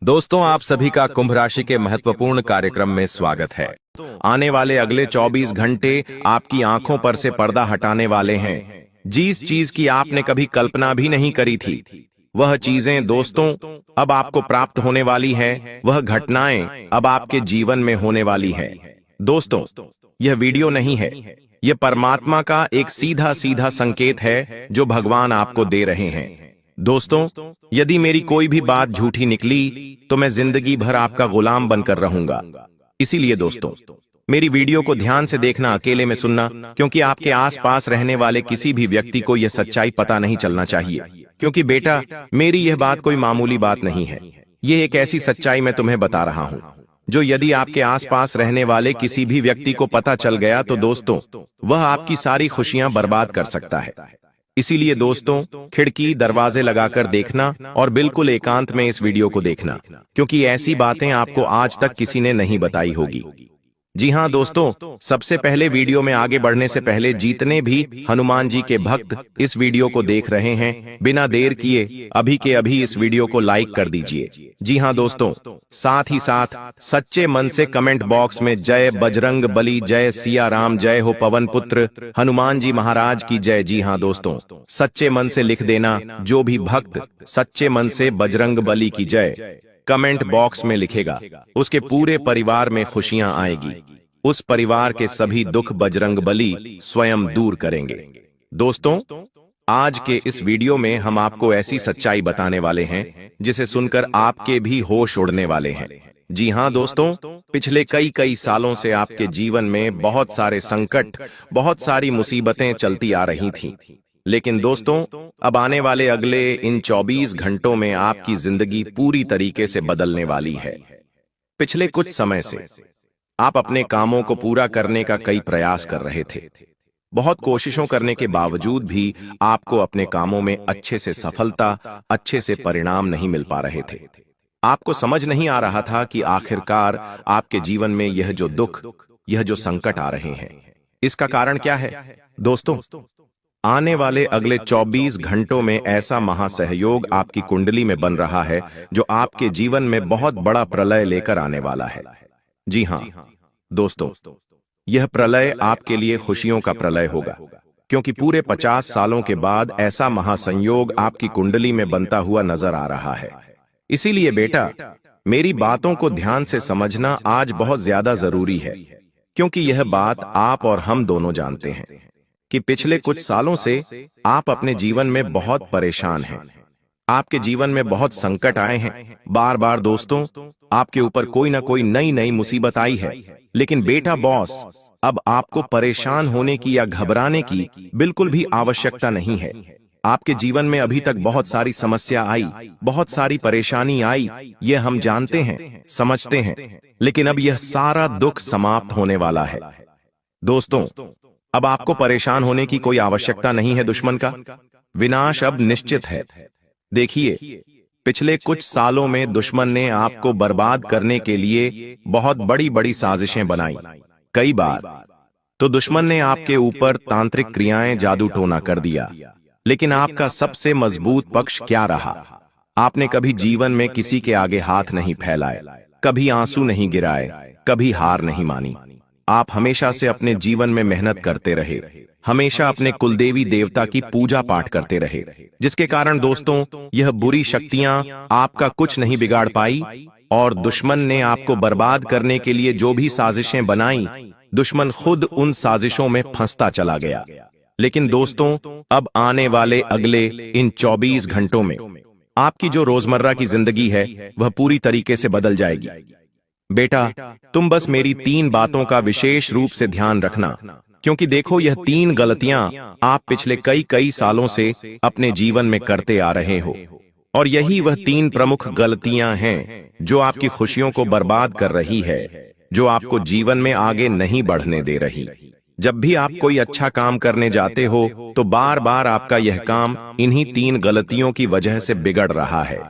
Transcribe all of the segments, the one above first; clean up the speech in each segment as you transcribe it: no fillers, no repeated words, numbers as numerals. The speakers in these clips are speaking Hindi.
दोस्तों, आप सभी का कुंभ राशि के महत्वपूर्ण कार्यक्रम में स्वागत है। आने वाले अगले 24 घंटे आपकी आंखों पर से पर्दा हटाने वाले हैं। जिस चीज की आपने कभी कल्पना भी नहीं करी थी, वह चीजें दोस्तों अब आपको प्राप्त होने वाली है। वह घटनाएं अब आपके जीवन में होने वाली है। दोस्तों, यह वीडियो नहीं है, यह परमात्मा का एक सीधा सीधा संकेत है जो भगवान आपको दे रहे हैं। दोस्तों, यदि मेरी कोई भी बात झूठी निकली तो मैं जिंदगी भर आपका गुलाम बनकर रहूंगा। इसीलिए दोस्तों, मेरी वीडियो को ध्यान से देखना, अकेले में सुनना, क्योंकि आपके आसपास रहने वाले किसी भी व्यक्ति को यह सच्चाई पता नहीं चलना चाहिए। क्योंकि बेटा, मेरी यह बात कोई मामूली बात नहीं है। यह एक ऐसी सच्चाई मैं तुम्हें बता रहा हूं जो यदि आपके आसपास रहने वाले किसी भी व्यक्ति को पता चल गया तो दोस्तों वह आपकी सारी खुशियां बर्बाद कर सकता है। इसीलिए दोस्तों, खिड़की दरवाजे लगाकर देखना और बिल्कुल एकांत में इस वीडियो को देखना, क्योंकि ऐसी बातें आपको आज तक किसी ने नहीं बताई होगी। जी हां दोस्तों, सबसे पहले वीडियो में आगे बढ़ने से पहले जितने भी हनुमान जी के भक्त इस वीडियो को देख रहे हैं, बिना देर किए अभी के अभी इस वीडियो को लाइक कर दीजिए। जी हां दोस्तों, साथ ही साथ सच्चे मन से कमेंट बॉक्स में जय बजरंग बली, जय सिया राम, जय हो पवन पुत्र हनुमान जी महाराज की जय। जी हां दोस्तों, सच्चे मन से लिख देना। जो भी भक्त सच्चे मन से बजरंग बली की जय कमेंट बॉक्स में लिखेगा, उसके पूरे परिवार में खुशियां आएगी। उस परिवार के सभी दुख बजरंग बली स्वयं दूर करेंगे। दोस्तों, आज के इस वीडियो में हम आपको ऐसी सच्चाई बताने वाले हैं जिसे सुनकर आपके भी होश उड़ने वाले हैं। जी हां दोस्तों, पिछले कई सालों से आपके जीवन में बहुत सारे संकट, बहुत सारी मुसीबतें चलती आ रही थीं। लेकिन दोस्तों, अब आने वाले अगले इन 24 घंटों में आपकी जिंदगी पूरी तरीके से बदलने वाली है। पिछले कुछ समय से आप अपने कामों को पूरा करने का कई प्रयास कर रहे थे। बहुत कोशिशों करने के बावजूद भी आपको अपने कामों में अच्छे से सफलता, अच्छे से परिणाम नहीं मिल पा रहे थे। आपको समझ नहीं आ रहा था कि आखिरकार आपके जीवन में यह जो दुख, यह जो संकट आ रहे हैं, इसका कारण क्या है। दोस्तों, आने वाले अगले 24 घंटों में ऐसा महासहयोग आपकी कुंडली में बन रहा है जो आपके जीवन में बहुत बड़ा प्रलय लेकर आने वाला है। जी हां दोस्तों, यह प्रलय आपके लिए खुशियों का प्रलय होगा, क्योंकि पूरे 50 सालों के बाद ऐसा महासंयोग आपकी कुंडली में बनता हुआ नजर आ रहा है। इसीलिए बेटा, मेरी बातों को ध्यान से समझना आज बहुत ज्यादा जरूरी है, क्योंकि यह बात आप और हम दोनों जानते हैं कि पिछले कुछ सालों से आप अपने जीवन में बहुत परेशान हैं। आपके जीवन में बहुत संकट आए हैं। बार बार दोस्तों, आपके ऊपर कोई ना कोई नई मुसीबत आई है। लेकिन बेटा बॉस, अब आपको परेशान होने की या घबराने की बिल्कुल भी आवश्यकता नहीं है। आपके जीवन में अभी तक बहुत सारी समस्या आई, बहुत सारी परेशानी आई, यह हम जानते हैं, समझते हैं। लेकिन अब यह सारा दुख समाप्त होने वाला है। दोस्तों, अब आपको परेशान होने की कोई आवश्यकता नहीं है। दुश्मन का विनाश अब निश्चित है। देखिए, पिछले कुछ सालों में दुश्मन ने आपको बर्बाद करने के लिए बहुत बड़ी साजिशें बनाई। कई बार तो दुश्मन ने आपके ऊपर तांत्रिक क्रियाएं, जादू टोना कर दिया। लेकिन आपका सबसे मजबूत पक्ष क्या रहा? आपने कभी जीवन में किसी के आगे हाथ नहीं फैलाए, कभी आंसू नहीं गिराए, कभी हार नहीं मानी। आप हमेशा से अपने जीवन में मेहनत करते रहे, हमेशा अपने कुलदेवी देवता की पूजा पाठ करते रहे, जिसके कारण दोस्तों यह बुरी शक्तियां आपका कुछ नहीं बिगाड़ पाई। और दुश्मन ने आपको बर्बाद करने के लिए जो भी साजिशें बनाई, दुश्मन खुद उन साजिशों में फंसता चला गया। लेकिन दोस्तों, अब आने वाले अगले इन 24 घंटों में आपकी जो रोजमर्रा की जिंदगी है वह पूरी तरीके से बदल जाएगी। बेटा, तुम बस मेरी 3 बातों का विशेष रूप से ध्यान रखना, क्योंकि देखो, यह 3 गलतियां आप पिछले कई सालों से अपने जीवन में करते आ रहे हो, और यही वह 3 प्रमुख गलतियां हैं जो आपकी खुशियों को बर्बाद कर रही है, जो आपको जीवन में आगे नहीं बढ़ने दे रही। जब भी आप कोई अच्छा काम करने जाते हो तो बार बार आपका यह काम इन्हीं 3 गलतियों की वजह से बिगड़ रहा है।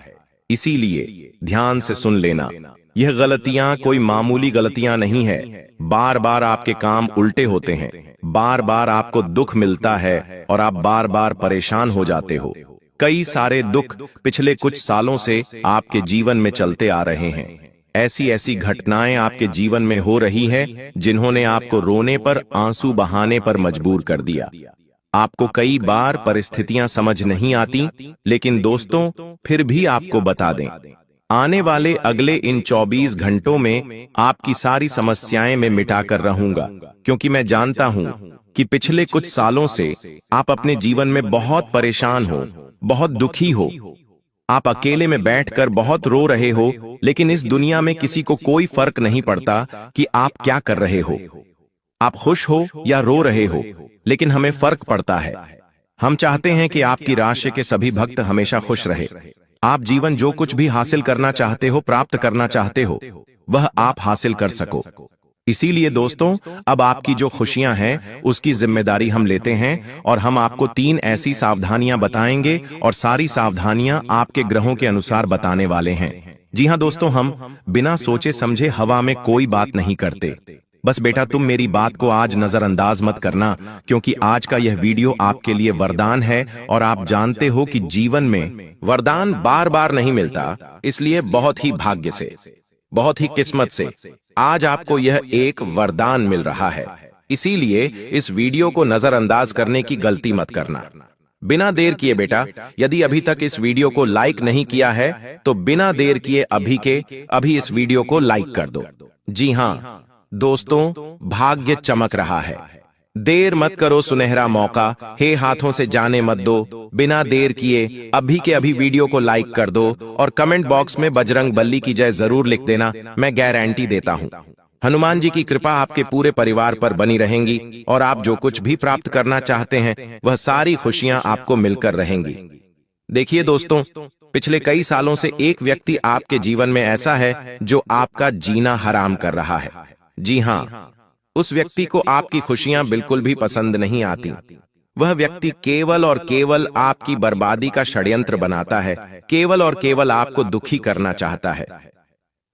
इसीलिए ध्यान से सुन लेना, यह गलतियां कोई मामूली गलतियां नहीं है। बार बार आपके काम उल्टे होते हैं, बार बार आपको दुख मिलता है और आप बार बार परेशान हो जाते हो। कई सारे दुख पिछले कुछ सालों से आपके जीवन में चलते आ रहे हैं। ऐसी ऐसी घटनाएं आपके जीवन में हो रही है जिन्होंने आपको रोने पर, आंसू बहाने पर मजबूर कर दिया। आपको कई बार परिस्थितियां समझ नहीं आती, लेकिन दोस्तों फिर भी आपको बता दें, आने वाले अगले इन 24 घंटों में आपकी सारी समस्याएं मैं मिटाकर रहूंगा, क्योंकि मैं जानता हूं कि पिछले कुछ सालों से आप अपने जीवन में बहुत परेशान हो, बहुत दुखी हो। आप अकेले में बैठकर बहुत रो रहे हो, लेकिन इस दुनिया में किसी को कोई फर्क नहीं पड़ता कि आप क्या कर रहे हो। आप खुश हो या रो रहे हो, लेकिन हमें फर्क पड़ता है। हम चाहते हैं कि आपकी राशि के सभी भक्त हमेशा खुश रहे। आप जीवन जो कुछ भी हासिल करना चाहते हो, प्राप्त करना चाहते हो, वह आप हासिल कर सको। इसीलिए दोस्तों, अब आपकी जो खुशियां हैं उसकी जिम्मेदारी हम लेते हैं, और हम आपको 3 ऐसी सावधानियां बताएंगे, और सारी सावधानियां आपके ग्रहों के अनुसार बताने वाले हैं। जी हां दोस्तों, हम बिना सोचे समझे हवा में कोई बात नहीं करते। बस बेटा, तुम मेरी बात को आज नजरअंदाज मत करना, क्योंकि आज का यह वीडियो आपके लिए वरदान है, और आप जानते हो कि जीवन में वरदान बार बार नहीं मिलता, इसलिए बहुत ही भाग्य से, बहुत ही किस्मत से आज आपको यह एक वरदान मिल रहा है। इसीलिए इस वीडियो को नजरअंदाज करने की गलती मत करना। बिना देर किए बेटा, यदि अभी तक इस वीडियो को लाइक नहीं किया है तो बिना देर किए अभी के अभी इस वीडियो को लाइक कर दो। जी हां दोस्तों, भाग्य चमक रहा है। देर मत करो, सुनहरा मौका हे हाथों से जाने मत दो। बिना देर किए अभी के अभी वीडियो को लाइक कर दो, और कमेंट बॉक्स में बजरंग बली की जय जरूर लिख देना। मैं गारंटी देता हूं, हनुमान जी की कृपा आपके पूरे परिवार पर बनी रहेंगी, और आप जो कुछ भी प्राप्त करना चाहते हैं वह सारी खुशियां आपको मिलकर रहेंगी। देखिए दोस्तों, पिछले कई सालों से एक व्यक्ति आपके जीवन में ऐसा है जो आपका जीना हराम कर रहा है। जी हां, उस व्यक्ति को आपकी खुशियां बिल्कुल भी पसंद नहीं आती। वह व्यक्ति केवल और केवल आपकी बर्बादी का षड्यंत्र बनाता है, केवल और केवल आपको दुखी करना चाहता है।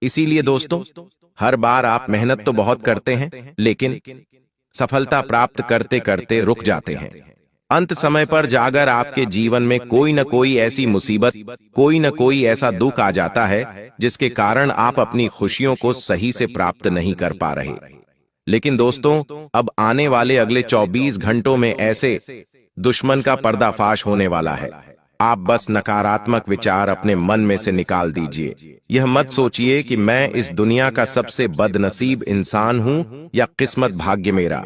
इसीलिए दोस्तों, हर बार आप मेहनत तो बहुत करते हैं, लेकिन सफलता प्राप्त करते करते रुक जाते हैं। अंत समय पर जाकर आपके जीवन में कोई न कोई ऐसी मुसीबत, कोई न कोई ऐसा दुख आ जाता है जिसके कारण आप अपनी खुशियों को सही से प्राप्त नहीं कर पा रहे। लेकिन दोस्तों, अब आने वाले अगले 24 घंटों में ऐसे दुश्मन का पर्दाफाश होने वाला है। आप बस नकारात्मक विचार अपने मन में से निकाल दीजिए। यह मत सोचिए कि मैं इस दुनिया का सबसे बदनसीब इंसान हूं, या किस्मत भाग्य मेरा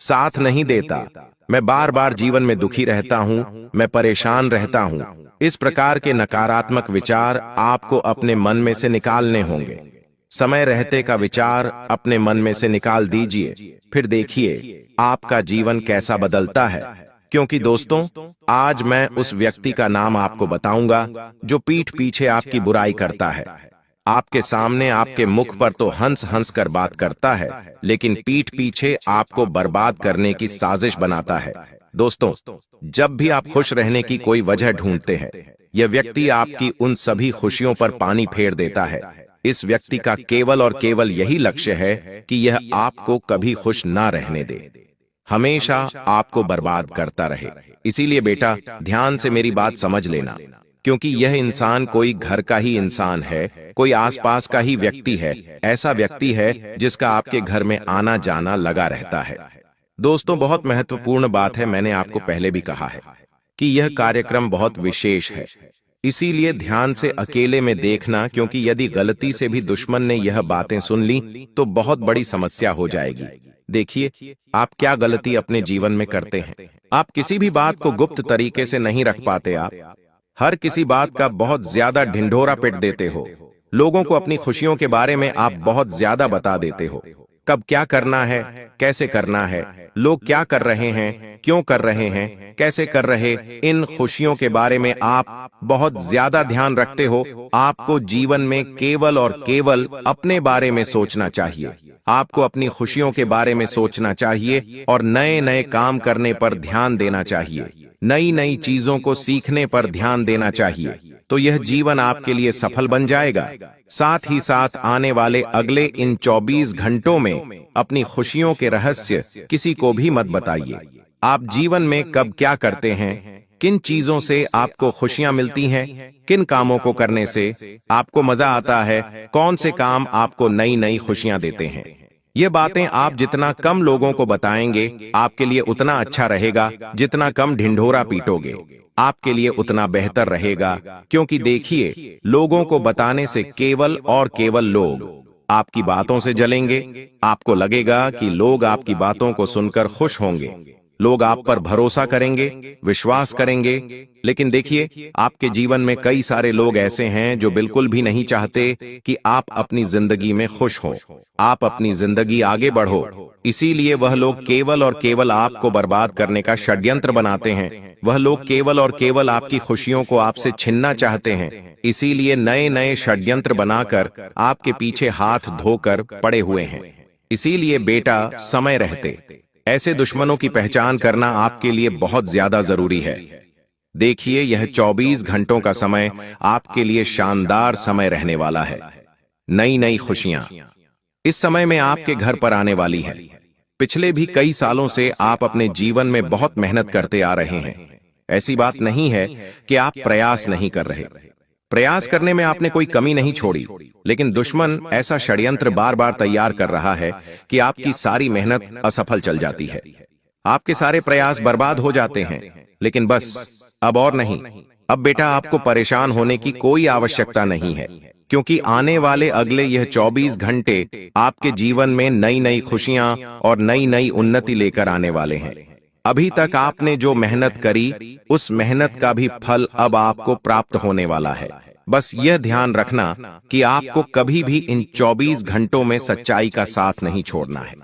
साथ नहीं देता, मैं बार बार जीवन में दुखी रहता हूं, मैं परेशान रहता हूं। इस प्रकार के नकारात्मक विचार आपको अपने मन में से निकालने होंगे। समय रहते का विचार अपने मन में से निकाल दीजिए, फिर देखिए आपका जीवन कैसा बदलता है। क्योंकि दोस्तों, आज मैं उस व्यक्ति का नाम आपको बताऊंगा जो पीठ पीछे आपकी बुराई करता है। आपके सामने आपके मुख पर तो हंस हंस कर बात करता है, लेकिन पीठ पीछे आपको बर्बाद करने की साजिश बनाता है। दोस्तों, जब भी आप खुश रहने की कोई वजह ढूंढते हैं, यह व्यक्ति आपकी उन सभी खुशियों पर पानी फेर देता है। इस व्यक्ति का केवल और केवल यही लक्ष्य है कि यह आपको कभी खुश ना रहने दे, हमेशा आपको बर्बाद करता रहे। इसीलिए बेटा, ध्यान से मेरी बात समझ लेना, क्योंकि यह इंसान कोई घर का ही इंसान है, कोई आसपास का ही व्यक्ति है, ऐसा व्यक्ति है जिसका आपके घर में आना जाना लगा रहता है। दोस्तों, बहुत महत्वपूर्ण बात है, मैंने आपको पहले भी कहा है कि यह कार्यक्रम बहुत विशेष है। इसीलिए ध्यान से अकेले में देखना, क्योंकि यदि गलती से भी दुश्मन ने यह बातें सुन ली तो बहुत बड़ी समस्या हो जाएगी। देखिए, आप क्या गलती अपने जीवन में करते हैं। आप किसी भी बात को गुप्त तरीके से नहीं रख पाते। आप हर किसी बात का बहुत ज्यादा ढिंढोरा पिट देते हो। लोगों को अपनी खुशियों के बारे में आप बहुत ज्यादा बता देते हो। कब क्या करना है, कैसे करना है, लोग क्या कर रहे हैं, क्यों कर रहे हैं, कैसे कर रहे, इन खुशियों के बारे में आप बहुत ज्यादा ध्यान रखते हो। आपको जीवन में केवल और केवल अपने बारे में सोचना चाहिए। आपको अपनी खुशियों के बारे में सोचना चाहिए, और नए नए काम करने पर ध्यान देना चाहिए, नई नई चीजों को सीखने पर ध्यान देना चाहिए। तो यह जीवन आपके लिए सफल बन जाएगा। साथ ही साथ आने वाले अगले इन 24 घंटों में अपनी खुशियों के रहस्य किसी को भी मत बताइए। आप जीवन में कब क्या करते हैं, किन चीजों से आपको खुशियां मिलती हैं, किन कामों को करने से आपको मजा आता है, कौन से काम आपको नई नई खुशियां देते हैं। ये बातें आप जितना कम लोगों को बताएंगे आपके लिए उतना अच्छा रहेगा, जितना कम ढिंढोरा पीटोगे आपके लिए उतना बेहतर रहेगा। क्योंकि देखिए, लोगों को बताने से केवल और केवल लोग आपकी बातों से जलेंगे। आपको लगेगा कि लोग आपकी बातों को सुनकर खुश होंगे, लोग आप पर भरोसा करेंगे, विश्वास करेंगे। लेकिन देखिए, आपके जीवन में कई सारे लोग ऐसे हैं जो बिल्कुल भी नहीं चाहते कि आप अपनी जिंदगी में खुश हो, आप अपनी जिंदगी आगे बढ़ो। इसीलिए वह लोग केवल और केवल आपको बर्बाद करने का षड्यंत्र बनाते हैं। वह लोग केवल और केवल आपकी खुशियों को आपसे छीनना चाहते हैं। इसीलिए नए नए षड्यंत्र बनाकर आपके पीछे हाथ धोकर पड़े हुए हैं। इसीलिए बेटा, समय रहते ऐसे दुश्मनों की पहचान करना आपके लिए बहुत ज्यादा जरूरी है। देखिए, यह 24 घंटों का समय आपके लिए शानदार समय रहने वाला है। नई नई खुशियां इस समय में आपके घर पर आने वाली हैं। पिछले भी कई सालों से आप अपने जीवन में बहुत मेहनत करते आ रहे हैं। ऐसी बात नहीं है कि आप प्रयास नहीं कर रहे, प्रयास करने में आपने कोई कमी नहीं छोड़ी, लेकिन दुश्मन ऐसा षड्यंत्र बार बार तैयार कर रहा है कि आपकी सारी मेहनत असफल चल जाती है, आपके सारे प्रयास बर्बाद हो जाते हैं। लेकिन बस अब और नहीं, अब बेटा आपको परेशान होने की कोई आवश्यकता नहीं है, क्योंकि आने वाले अगले यह 24 घंटे आपके जीवन में नई नई खुशियां और नई नई उन्नति लेकर आने वाले हैं। अभी तक आपने जो मेहनत करी, उस मेहनत का भी फल अब आपको प्राप्त होने वाला है। बस यह ध्यान रखना कि आपको कभी भी इन 24 घंटों में सच्चाई का साथ नहीं छोड़ना है।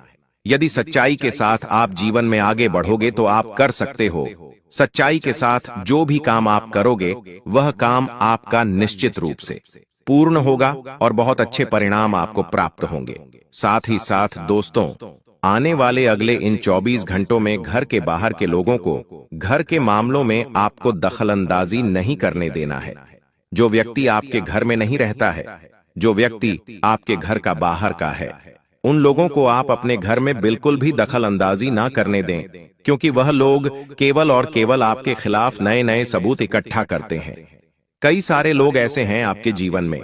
यदि सच्चाई के साथ आप जीवन में आगे बढ़ोगे तो आप कर सकते हो। सच्चाई के साथ जो भी काम आप करोगे, वह काम आपका निश्चित रूप से पूर्ण होगा और बहुत अच्छे परिणाम आपको प्राप्त होंगे। साथ ही साथ दोस्तों, आने वाले अगले इन 24 घंटों में घर के बाहर के लोगों को घर के मामलों में आपको दखलंदाजी नहीं करने देना है। जो व्यक्ति आपके घर में नहीं रहता है, जो व्यक्ति आपके घर का बाहर का है, उन लोगों को आप अपने घर में बिल्कुल भी दखलंदाजी ना करने दें, क्योंकि वह लोग केवल और केवल आपके खिलाफ नए नए सबूत इकट्ठा करते हैं। कई सारे लोग ऐसे हैं आपके जीवन में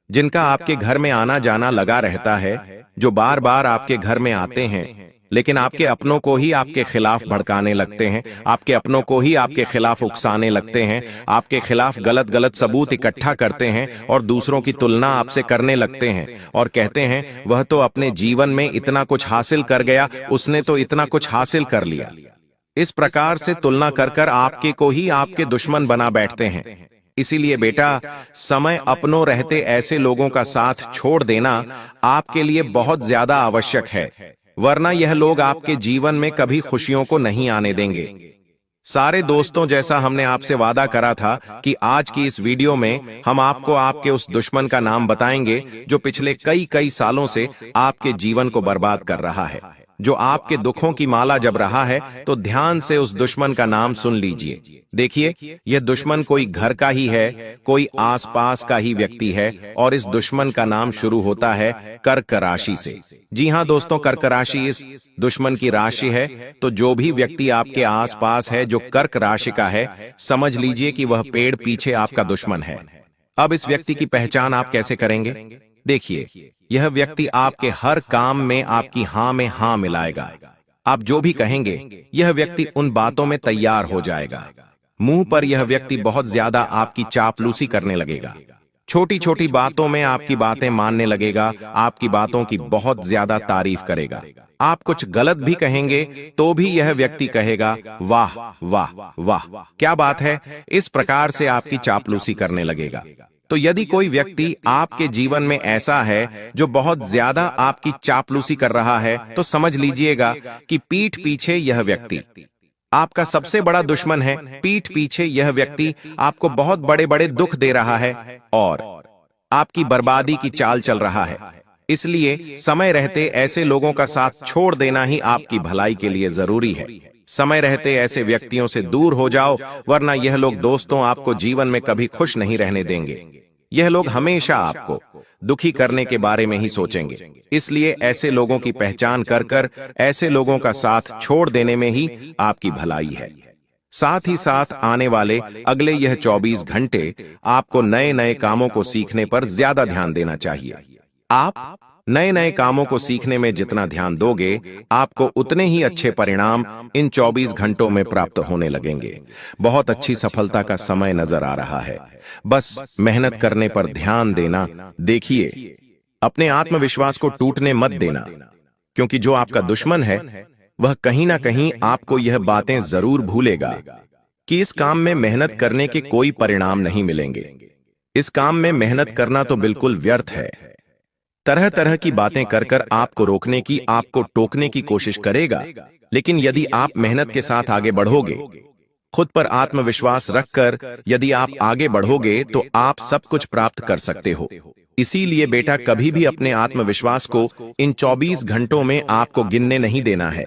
जिनका आपके घर में आना जाना लगा रहता है, जो बार बार आपके घर में आते हैं, लेकिन आपके अपनों को ही आपके खिलाफ भड़काने लगते हैं, आपके अपनों को ही आपके खिलाफ उकसाने लगते हैं, आपके खिलाफ गलत गलत सबूत इकट्ठा करते हैं और दूसरों की तुलना आपसे करने लगते हैं और कहते हैं वह तो अपने जीवन में इतना कुछ हासिल कर गया, उसने तो इतना कुछ हासिल कर लिया। इस प्रकार से तुलना कर कर आपके को ही आपके दुश्मन बना बैठते हैं। इसीलिए बेटा, समय अपनों रहते ऐसे लोगों का साथ छोड़ देना आपके लिए बहुत ज्यादा आवश्यक है, वरना यह लोग आपके जीवन में कभी खुशियों को नहीं आने देंगे। सारे दोस्तों, जैसा हमने आपसे वादा करा था कि आज की इस वीडियो में हम आपको आपके उस दुश्मन का नाम बताएंगे जो पिछले कई सालों से आपके जीवन को बर्बाद कर रहा है, जो आपके दुखों की माला जप रहा है। तो ध्यान से उस दुश्मन का नाम सुन लीजिए। देखिए, यह दुश्मन कोई घर का ही है, कोई आसपास का ही व्यक्ति है, और इस दुश्मन का नाम शुरू होता है कर्क राशि से। जी हां दोस्तों, कर्क राशि इस दुश्मन की राशि है। तो जो भी व्यक्ति आपके आसपास है जो कर्क राशि का है, समझ लीजिए कि वह पेड़ पीछे आपका दुश्मन है। अब इस व्यक्ति की पहचान आप कैसे करेंगे? देखिए, यह व्यक्ति आपके हर काम में आपकी हां में हां मिलाएगा। आप जो भी कहेंगे, यह व्यक्ति उन बातों में तैयार हो जाएगा। मुंह पर यह व्यक्ति बहुत ज्यादा आपकी चापलूसी करने लगेगा, छोटी छोटी बातों में आपकी बातें मानने लगेगा, आपकी बातों की बहुत ज्यादा तारीफ करेगा। आप कुछ गलत भी कहेंगे तो भी यह व्यक्ति कहेगा वाह वाह वाह, क्या बात है। इस प्रकार से आपकी चापलूसी करने लगेगा। तो यदि कोई व्यक्ति आपके जीवन में ऐसा है जो बहुत ज्यादा आपकी चापलूसी कर रहा है, तो समझ लीजिएगा कि पीठ पीछे यह व्यक्ति आपका सबसे बड़ा दुश्मन है। पीठ पीछे यह व्यक्ति आपको बहुत बड़े बड़े दुख दे रहा है और आपकी बर्बादी की चाल चल रहा है। इसलिए समय रहते ऐसे लोगों का साथ छोड़ देना ही आपकी भलाई के लिए जरूरी है। समय रहते ऐसे व्यक्तियों से दूर हो जाओ, वरना यह लोग दोस्तों आपको जीवन में कभी खुश नहीं रहने देंगे। यह लोग हमेशा आपको दुखी करने के बारे में ही सोचेंगे। इसलिए ऐसे लोगों की पहचान कर कर ऐसे लोगों का साथ छोड़ देने में ही आपकी भलाई है। साथ ही साथ आने वाले अगले यह 24 घंटे आपको नए नए कामों को सीखने पर ज्यादा ध्यान देना चाहिए। आप नए नए कामों को सीखने में जितना ध्यान दोगे, आपको उतने ही अच्छे परिणाम इन 24 घंटों में प्राप्त होने लगेंगे। बहुत अच्छी सफलता का समय नजर आ रहा है। बस मेहनत करने पर ध्यान देना। देखिए, अपने आत्मविश्वास को टूटने मत देना, क्योंकि जो आपका दुश्मन है वह कहीं ना कहीं आपको यह बातें जरूर भूलेगा कि इस काम में मेहनत करने के कोई परिणाम नहीं मिलेंगे। इस काम में मेहनत करना तो बिल्कुल व्यर्थ है। तरह तरह की बातें कर कर आपको रोकने की, आपको टोकने की कोशिश करेगा, लेकिन यदि आप मेहनत के साथ आगे बढ़ोगे, खुद पर आत्मविश्वास रखकर यदि आप आगे बढ़ोगे, तो आप सब कुछ प्राप्त कर सकते हो। इसीलिए बेटा, कभी भी अपने आत्मविश्वास को इन 24 घंटों में आपको गिनने नहीं देना है।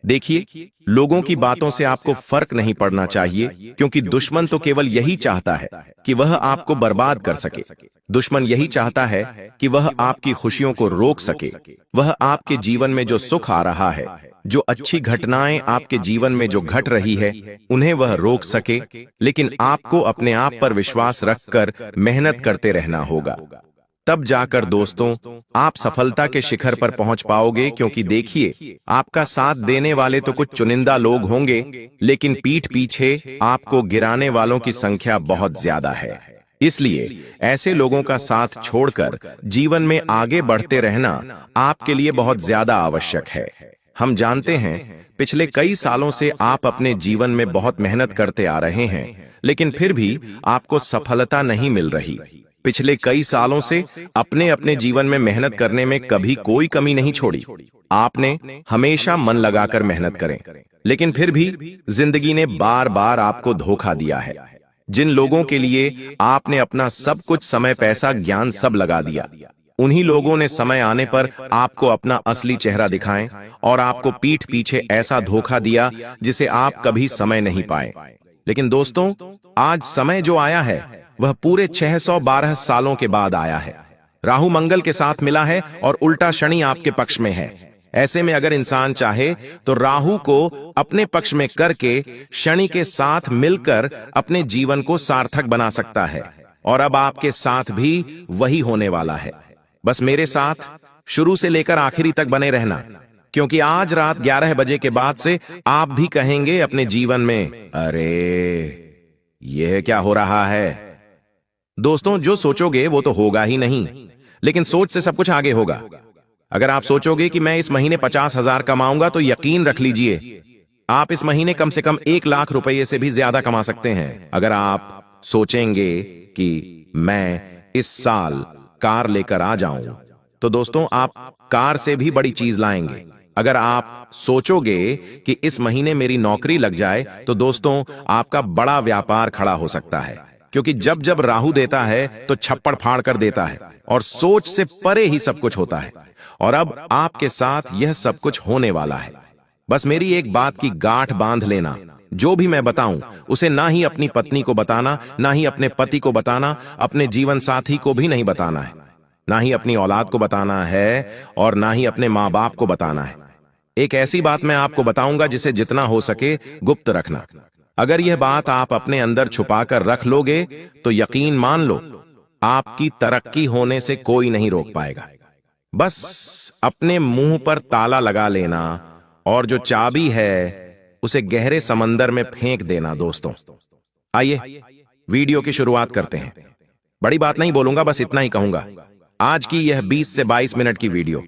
देखिए, लोगों की बातों से आपको फर्क नहीं पड़ना चाहिए, क्योंकि दुश्मन तो केवल यही चाहता है कि वह आपको बर्बाद कर सके। दुश्मन यही चाहता है कि वह आपकी खुशियों को रोक सके। वह आपके जीवन में जो सुख आ रहा है, जो अच्छी घटनाएं आपके जीवन में जो घट रही है, उन्हें वह रोक सके। लेकिन आपको अपने आप पर विश्वास रखकर मेहनत करते रहना होगा। तब जाकर दोस्तों, आप सफलता के शिखर पर पहुंच पाओगे। क्योंकि देखिए, आपका साथ देने वाले तो कुछ चुनिंदा लोग होंगे, लेकिन पीठ पीछे आपको गिराने वालों की संख्या बहुत ज्यादा है। इसलिए ऐसे लोगों का साथ छोड़कर जीवन में आगे बढ़ते रहना आपके लिए बहुत ज्यादा आवश्यक है। हम जानते हैं, पिछले कई सालों से आप अपने जीवन में बहुत मेहनत करते आ रहे हैं, लेकिन फिर भी आपको सफलता नहीं मिल रही। पिछले कई सालों से अपने अपने जीवन में मेहनत करने में कभी कोई कमी नहीं छोड़ी। आपने हमेशा मन लगाकर मेहनत करें, लेकिन फिर भी जिंदगी ने बार बार आपको धोखा दिया है। जिन लोगों के लिए आपने अपना सब कुछ, समय, पैसा, ज्ञान सब लगा दिया, उन्हीं लोगों ने समय आने पर आपको अपना असली चेहरा दिखाएं और आपको पीठ पीछे ऐसा धोखा दिया जिसे आप कभी समय नहीं पाए। लेकिन दोस्तों, आज समय जो आया है वह पूरे 612 सालों के बाद आया है। राहु मंगल के साथ मिला है और उल्टा शनि आपके पक्ष में है। ऐसे में अगर इंसान चाहे तो राहु को अपने पक्ष में करके शनि के साथ मिलकर अपने जीवन को सार्थक बना सकता है। और अब आपके साथ भी वही होने वाला है। बस मेरे साथ शुरू से लेकर आखिरी तक बने रहना, क्योंकि आज रात 11 बजे के बाद से आप भी कहेंगे अपने जीवन में, अरे यह क्या हो रहा है। दोस्तों, जो सोचोगे वो तो होगा ही नहीं, लेकिन सोच से सब कुछ आगे होगा। अगर आप सोचोगे कि मैं इस महीने 50,000 कमाऊंगा, तो यकीन रख लीजिए आप इस महीने कम से कम 1 लाख रुपए से भी ज्यादा कमा सकते हैं। अगर आप सोचेंगे कि मैं इस साल कार लेकर आ जाऊं, तो दोस्तों आप कार से भी बड़ी चीज लाएंगे। अगर आप सोचोगे कि इस महीने मेरी नौकरी लग जाए, तो दोस्तों आपका बड़ा व्यापार खड़ा हो सकता है। क्योंकि जब जब राहु देता है तो छप्पड़ फाड़ कर देता है, और सोच से परे ही सब कुछ होता है। और अब आपके साथ यह सब कुछ होने वाला है। बस मेरी एक बात की गांठ बांध लेना, जो भी मैं बताऊं उसे ना ही अपनी पत्नी को बताना, ना ही अपने पति को बताना, अपने जीवन साथी को भी नहीं बताना है, ना ही अपनी औलाद को बताना है, और ना ही अपने माँ बाप को बताना है। एक ऐसी बात मैं आपको बताऊंगा जिसे जितना हो सके गुप्त रखना। अगर यह बात आप अपने अंदर छुपाकर रख लोगे, तो यकीन मान लो, आपकी तरक्की होने से कोई नहीं रोक पाएगा। बस अपने मुंह पर ताला लगा लेना और जो चाबी है उसे गहरे समंदर में फेंक देना। दोस्तों, आइए वीडियो की शुरुआत करते हैं। बड़ी बात नहीं बोलूंगा, बस इतना ही कहूंगा। आज की यह 20 से 22 मिनट की वीडियो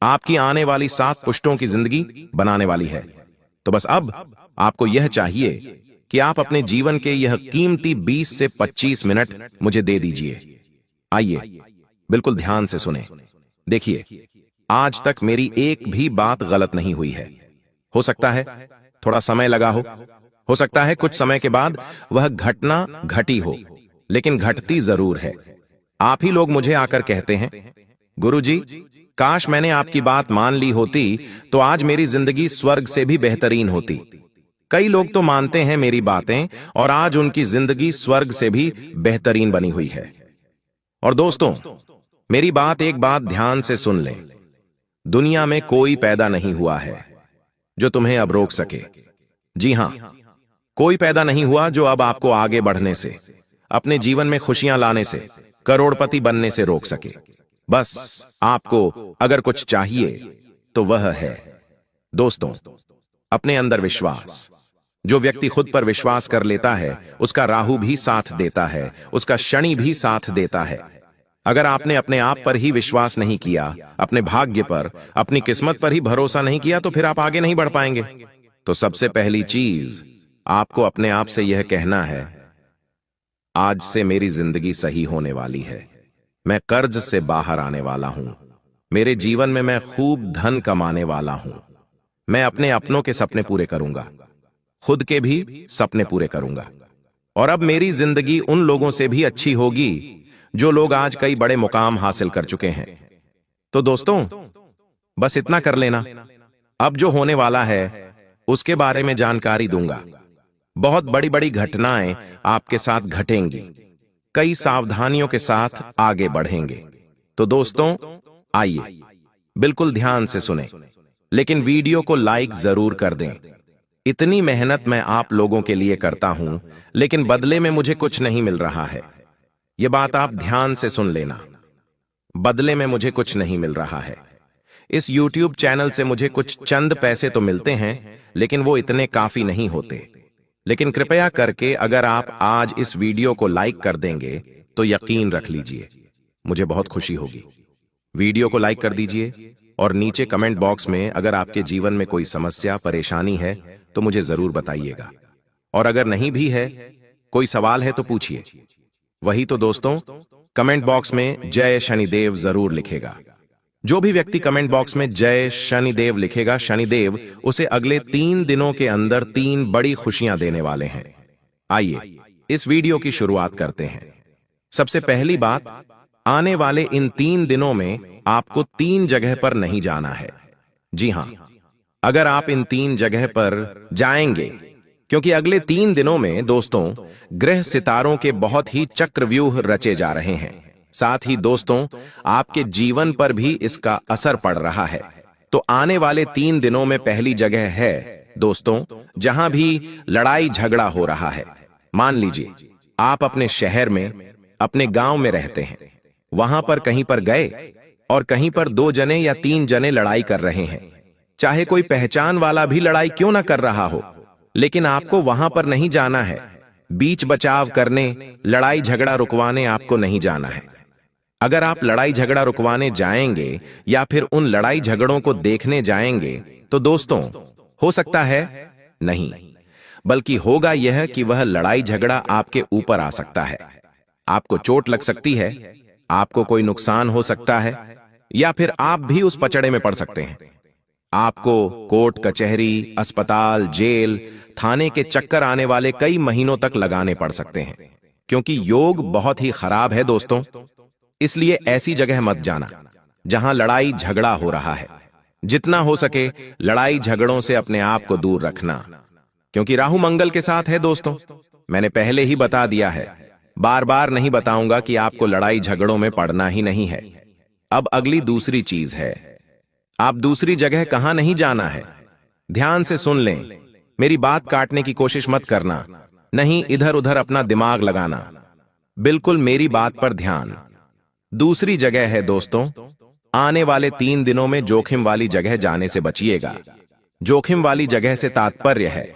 आपकी आने वाली 7 पुश्तों की जिंदगी बनाने वाली है। तो बस अब आपको यह चाहिए कि आप अपने जीवन के यह कीमती 20 से 25 मिनट मुझे दे दीजिए। आइए बिल्कुल ध्यान से सुने। देखिए, आज तक मेरी एक भी बात गलत नहीं हुई है। हो सकता है थोड़ा समय लगा हो सकता है कुछ समय के बाद वह घटना घटी हो, लेकिन घटती जरूर है। आप ही लोग मुझे आकर कहते हैं, गुरुजी, काश मैंने आपकी बात मान ली होती तो आज मेरी जिंदगी स्वर्ग से भी बेहतरीन होती। कई लोग तो मानते हैं मेरी बातें और आज उनकी जिंदगी स्वर्ग से भी बेहतरीन बनी हुई है। और दोस्तों, मेरी बात एक बात ध्यान से सुन लें। दुनिया में कोई पैदा नहीं हुआ है जो तुम्हें अब रोक सके। जी हां, कोई पैदा नहीं हुआ जो अब आपको आगे बढ़ने से, अपने जीवन में खुशियां लाने से, करोड़पति बनने से रोक सके। बस आपको अगर कुछ चाहिए तो वह है दोस्तों, अपने अंदर विश्वास। जो व्यक्ति खुद पर विश्वास कर लेता है, उसका राहु भी साथ देता है, उसका शनि भी साथ देता है। अगर आपने अपने आप पर ही विश्वास नहीं किया, अपने भाग्य पर, अपनी किस्मत पर ही भरोसा नहीं किया, तो फिर आप आगे नहीं बढ़ पाएंगे। तो सबसे पहली चीज आपको अपने आप से यह कहना है, आज से मेरी जिंदगी सही होने वाली है। मैं कर्ज से बाहर आने वाला हूं। मेरे जीवन में मैं खूब धन कमाने वाला हूं। मैं अपने अपनों के सपने पूरे करूंगा, खुद के भी सपने पूरे करूंगा। और अब मेरी जिंदगी उन लोगों से भी अच्छी होगी जो लोग आज कई बड़े मुकाम हासिल कर चुके हैं। तो दोस्तों, बस इतना कर लेना। अब जो होने वाला है उसके बारे में जानकारी दूंगा। बहुत बड़ी बड़ी घटनाएं आपके साथ घटेंगी। कई सावधानियों के साथ आगे बढ़ेंगे। तो दोस्तों, आइए बिल्कुल ध्यान से सुने, लेकिन वीडियो को लाइक जरूर कर दें। इतनी मेहनत मैं आप लोगों के लिए करता हूं, लेकिन बदले में मुझे कुछ नहीं मिल रहा है। यह बात आप ध्यान से सुन लेना। बदले में मुझे कुछ नहीं मिल रहा है। इस YouTube चैनल से मुझे कुछ चंद पैसे तो मिलते हैं, लेकिन वो इतने काफी नहीं होते। लेकिन कृपया करके अगर आप आज इस वीडियो को लाइक कर देंगे तो यकीन रख लीजिए मुझे बहुत खुशी होगी। वीडियो को लाइक कर दीजिए और नीचे कमेंट बॉक्स में अगर आपके जीवन में कोई समस्या, परेशानी है तो मुझे जरूर बताइएगा। और अगर नहीं भी है, कोई सवाल है तो पूछिए। वही तो दोस्तों, कमेंट बॉक्स में जय शनिदेव जरूर लिखेगा। जो भी व्यक्ति कमेंट बॉक्स में जय शनिदेव लिखेगा, शनिदेव उसे अगले 3 दिनों के अंदर 3 बड़ी खुशियां देने वाले हैं। आइए इस वीडियो की शुरुआत करते हैं। सबसे पहली बात, आने वाले इन 3 दिनों में आपको 3 जगह पर नहीं जाना है। जी हां, अगर आप इन 3 जगह पर जाएंगे, क्योंकि अगले 3 दिनों में दोस्तों ग्रह सितारों के बहुत ही चक्रव्यूह रचे जा रहे हैं। साथ ही दोस्तों आपके जीवन पर भी इसका असर पड़ रहा है। तो आने वाले 3 दिनों में पहली जगह है दोस्तों जहां भी लड़ाई झगड़ा हो रहा है। मान लीजिए आप अपने शहर में, अपने गांव में रहते हैं, वहां पर कहीं पर गए और कहीं पर 2 जने या 3 जने लड़ाई कर रहे हैं। चाहे कोई पहचान वाला भी लड़ाई क्यों ना कर रहा हो, लेकिन आपको वहां पर नहीं जाना है। बीच बचाव करने, लड़ाई झगड़ा रुकवाने आपको नहीं जाना है। अगर आप लड़ाई झगड़ा रुकवाने जाएंगे या फिर उन लड़ाई झगड़ों को देखने जाएंगे तो दोस्तों हो सकता है नहीं, बल्कि होगा यह कि वह लड़ाई झगड़ा आपके ऊपर आ सकता है। आपको चोट लग सकती है, आपको कोई नुकसान हो सकता है, या फिर आप भी उस पचड़े में पड़ सकते हैं। आपको कोर्ट कचहरी, अस्पताल, जेल, थाने के चक्कर आने वाले कई महीनों तक लगाने पड़ सकते हैं, क्योंकि योग बहुत ही खराब है दोस्तों। इसलिए ऐसी जगह मत जाना जहां लड़ाई झगड़ा हो रहा है। जितना हो सके लड़ाई झगड़ों से अपने आप को दूर रखना, क्योंकि राहु मंगल के साथ है दोस्तों। मैंने पहले ही बता दिया है, बार बार नहीं बताऊंगा कि आपको लड़ाई झगड़ों में पड़ना ही नहीं है। अब अगली दूसरी चीज है, आप दूसरी जगह कहां नहीं जाना है। ध्यान से सुन लें, मेरी बात काटने की कोशिश मत करना, नहीं इधर उधर अपना दिमाग लगाना। बिल्कुल मेरी बात पर ध्यान। दूसरी जगह है दोस्तों, आने वाले 3 दिनों में जोखिम वाली जगह जाने से बचिएगा। जोखिम वाली जगह से तात्पर्य है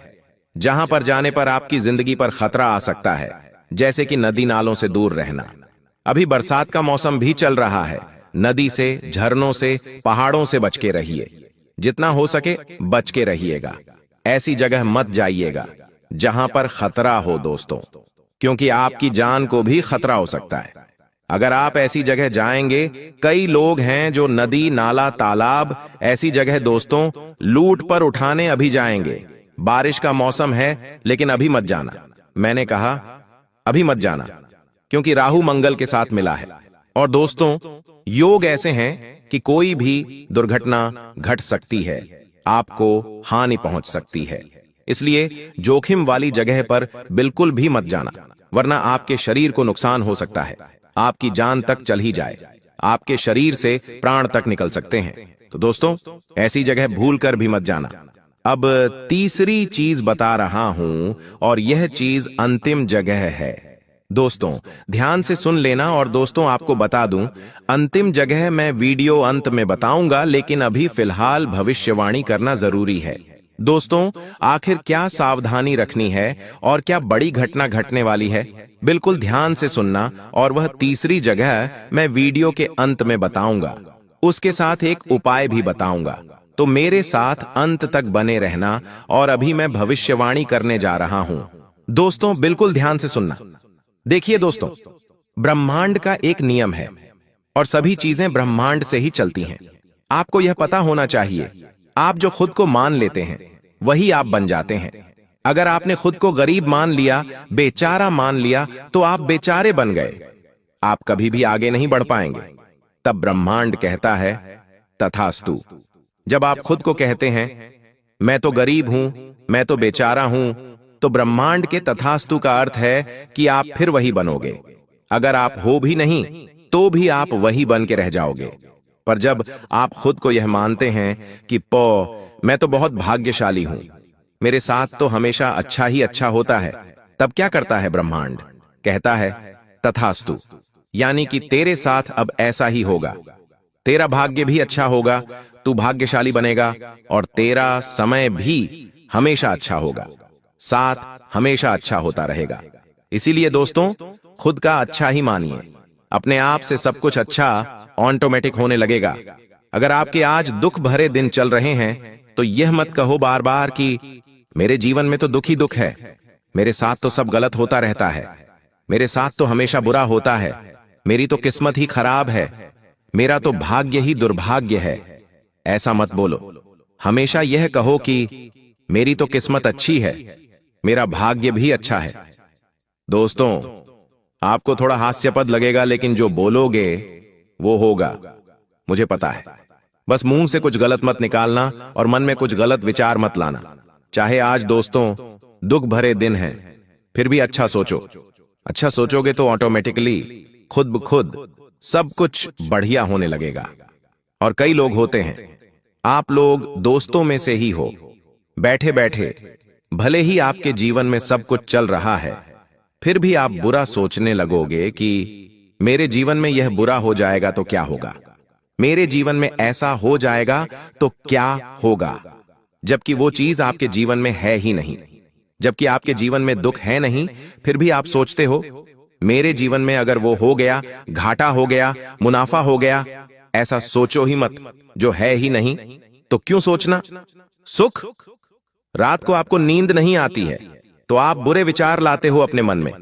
जहां पर जाने पर आपकी जिंदगी पर खतरा आ सकता है, जैसे कि नदी नालों से दूर रहना। अभी बरसात का मौसम भी चल रहा है। नदी से, झरनों से, पहाड़ों से बच के रहिए। जितना हो सके बच के रहिएगा। ऐसी जगह मत जाइएगा जहां पर खतरा हो दोस्तों, क्योंकि आपकी जान को भी खतरा हो सकता है। अगर आप ऐसी जगह जाएंगे, कई लोग हैं जो नदी, नाला, तालाब, ऐसी जगह दोस्तों लूट पर उठाने अभी जाएंगे। बारिश का मौसम है, लेकिन अभी मत जाना। मैंने कहा अभी मत जाना, क्योंकि राहु मंगल के साथ मिला है। और दोस्तों योग ऐसे हैं कि कोई भी दुर्घटना घट सकती है, आपको हानि पहुंच सकती है। इसलिए जोखिम वाली जगह पर बिल्कुल भी मत जाना, वरना आपके शरीर को नुकसान हो सकता है। आपकी जान तक चल ही जाए, आपके शरीर से प्राण तक निकल सकते हैं। तो दोस्तों ऐसी जगह भूल कर भी मत जाना। अब तीसरी चीज बता रहा हूं और यह चीज अंतिम जगह है। दोस्तों ध्यान से सुन लेना। और दोस्तों आपको बता दूं, अंतिम जगह मैं वीडियो अंत में बताऊंगा, लेकिन अभी फिलहाल भविष्यवाणी करना जरूरी है। दोस्तों आखिर क्या सावधानी रखनी है और क्या बड़ी घटना घटने वाली है, बिल्कुल ध्यान से सुनना। और वह तीसरी जगह मैं वीडियो के अंत में बताऊंगा, उसके साथ एक उपाय भी बताऊंगा। तो मेरे साथ अंत तक बने रहना। और अभी मैं भविष्यवाणी करने जा रहा हूं। दोस्तों बिल्कुल ध्यान से सुनना। देखिए दोस्तों, ब्रह्मांड का एक नियम है और सभी चीजें ब्रह्मांड से ही चलती हैं। आपको यह पता होना चाहिए, आप जो खुद को मान लेते हैं वही आप बन जाते हैं। अगर आपने खुद को गरीब मान लिया, बेचारा मान लिया, तो आप बेचारे बन गए, आप कभी भी आगे नहीं बढ़ पाएंगे। तब ब्रह्मांड कहता है तथास्तु। जब आप खुद को कहते हैं मैं तो गरीब हूं, मैं तो बेचारा हूं, तो ब्रह्मांड के तथास्तु का अर्थ है कि आप फिर वही बनोगे। अगर आप हो भी नहीं तो भी आप वही बन के रह जाओगे। पर जब आप खुद को यह मानते हैं कि मैं तो बहुत भाग्यशाली हूं, मेरे साथ तो हमेशा अच्छा ही अच्छा होता है, तब क्या करता है ब्रह्मांड? कहता है तथास्तु, यानी कि तेरे साथ अब ऐसा ही होगा। तेरा भाग्य भी अच्छा होगा, तू भाग्यशाली बनेगा और तेरा समय भी हमेशा अच्छा होगा, साथ हमेशा अच्छा होता रहेगा। इसीलिए दोस्तों खुद का अच्छा ही मानिए, अपने आप से सब कुछ अच्छा ऑटोमेटिक होने लगेगा। अगर आपके आज दुख भरे दिन चल रहे हैं तो यह मत कहो बार बार कि मेरे जीवन में तो दुख ही दुख है, मेरे साथ तो सब गलत होता रहता है, मेरे साथ तो हमेशा बुरा होता है, मेरी तो किस्मत ही खराब है, मेरा तो भाग्य ही दुर्भाग्य है। ऐसा मत बोलो। हमेशा यह कहो कि मेरी तो किस्मत अच्छी है, मेरा भाग्य भी अच्छा है। दोस्तों आपको थोड़ा हास्यास्पद लगेगा, लेकिन जो बोलोगे वो होगा, मुझे पता है। बस मुंह से कुछ गलत मत निकालना और मन में कुछ गलत विचार मत लाना। चाहे आज दोस्तों दुख भरे दिन हैं, फिर भी अच्छा सोचो। अच्छा सोचोगे तो ऑटोमेटिकली खुद ब खुद सब कुछ बढ़िया होने लगेगा। और कई लोग होते हैं, आप लोग दोस्तों में से ही हो, बैठे बैठे भले ही आपके जीवन में सब कुछ चल रहा है, फिर भी आप बुरा सोचने लगोगे कि मेरे जीवन में यह बुरा हो जाएगा तो क्या होगा, मेरे जीवन में ऐसा हो जाएगा तो क्या होगा, जबकि वो चीज आपके जीवन में है ही नहीं। जबकि आपके जीवन में दुख है नहीं, फिर भी आप सोचते हो मेरे जीवन में अगर वो हो गया, घाटा हो गया, मुनाफा हो गया। ऐसा सोचो ही मत, जो है ही नहीं तो क्यों सोचना। सुख, रात को आपको नींद नहीं आती है तो आप बुरे विचार लाते हो अपने मन में,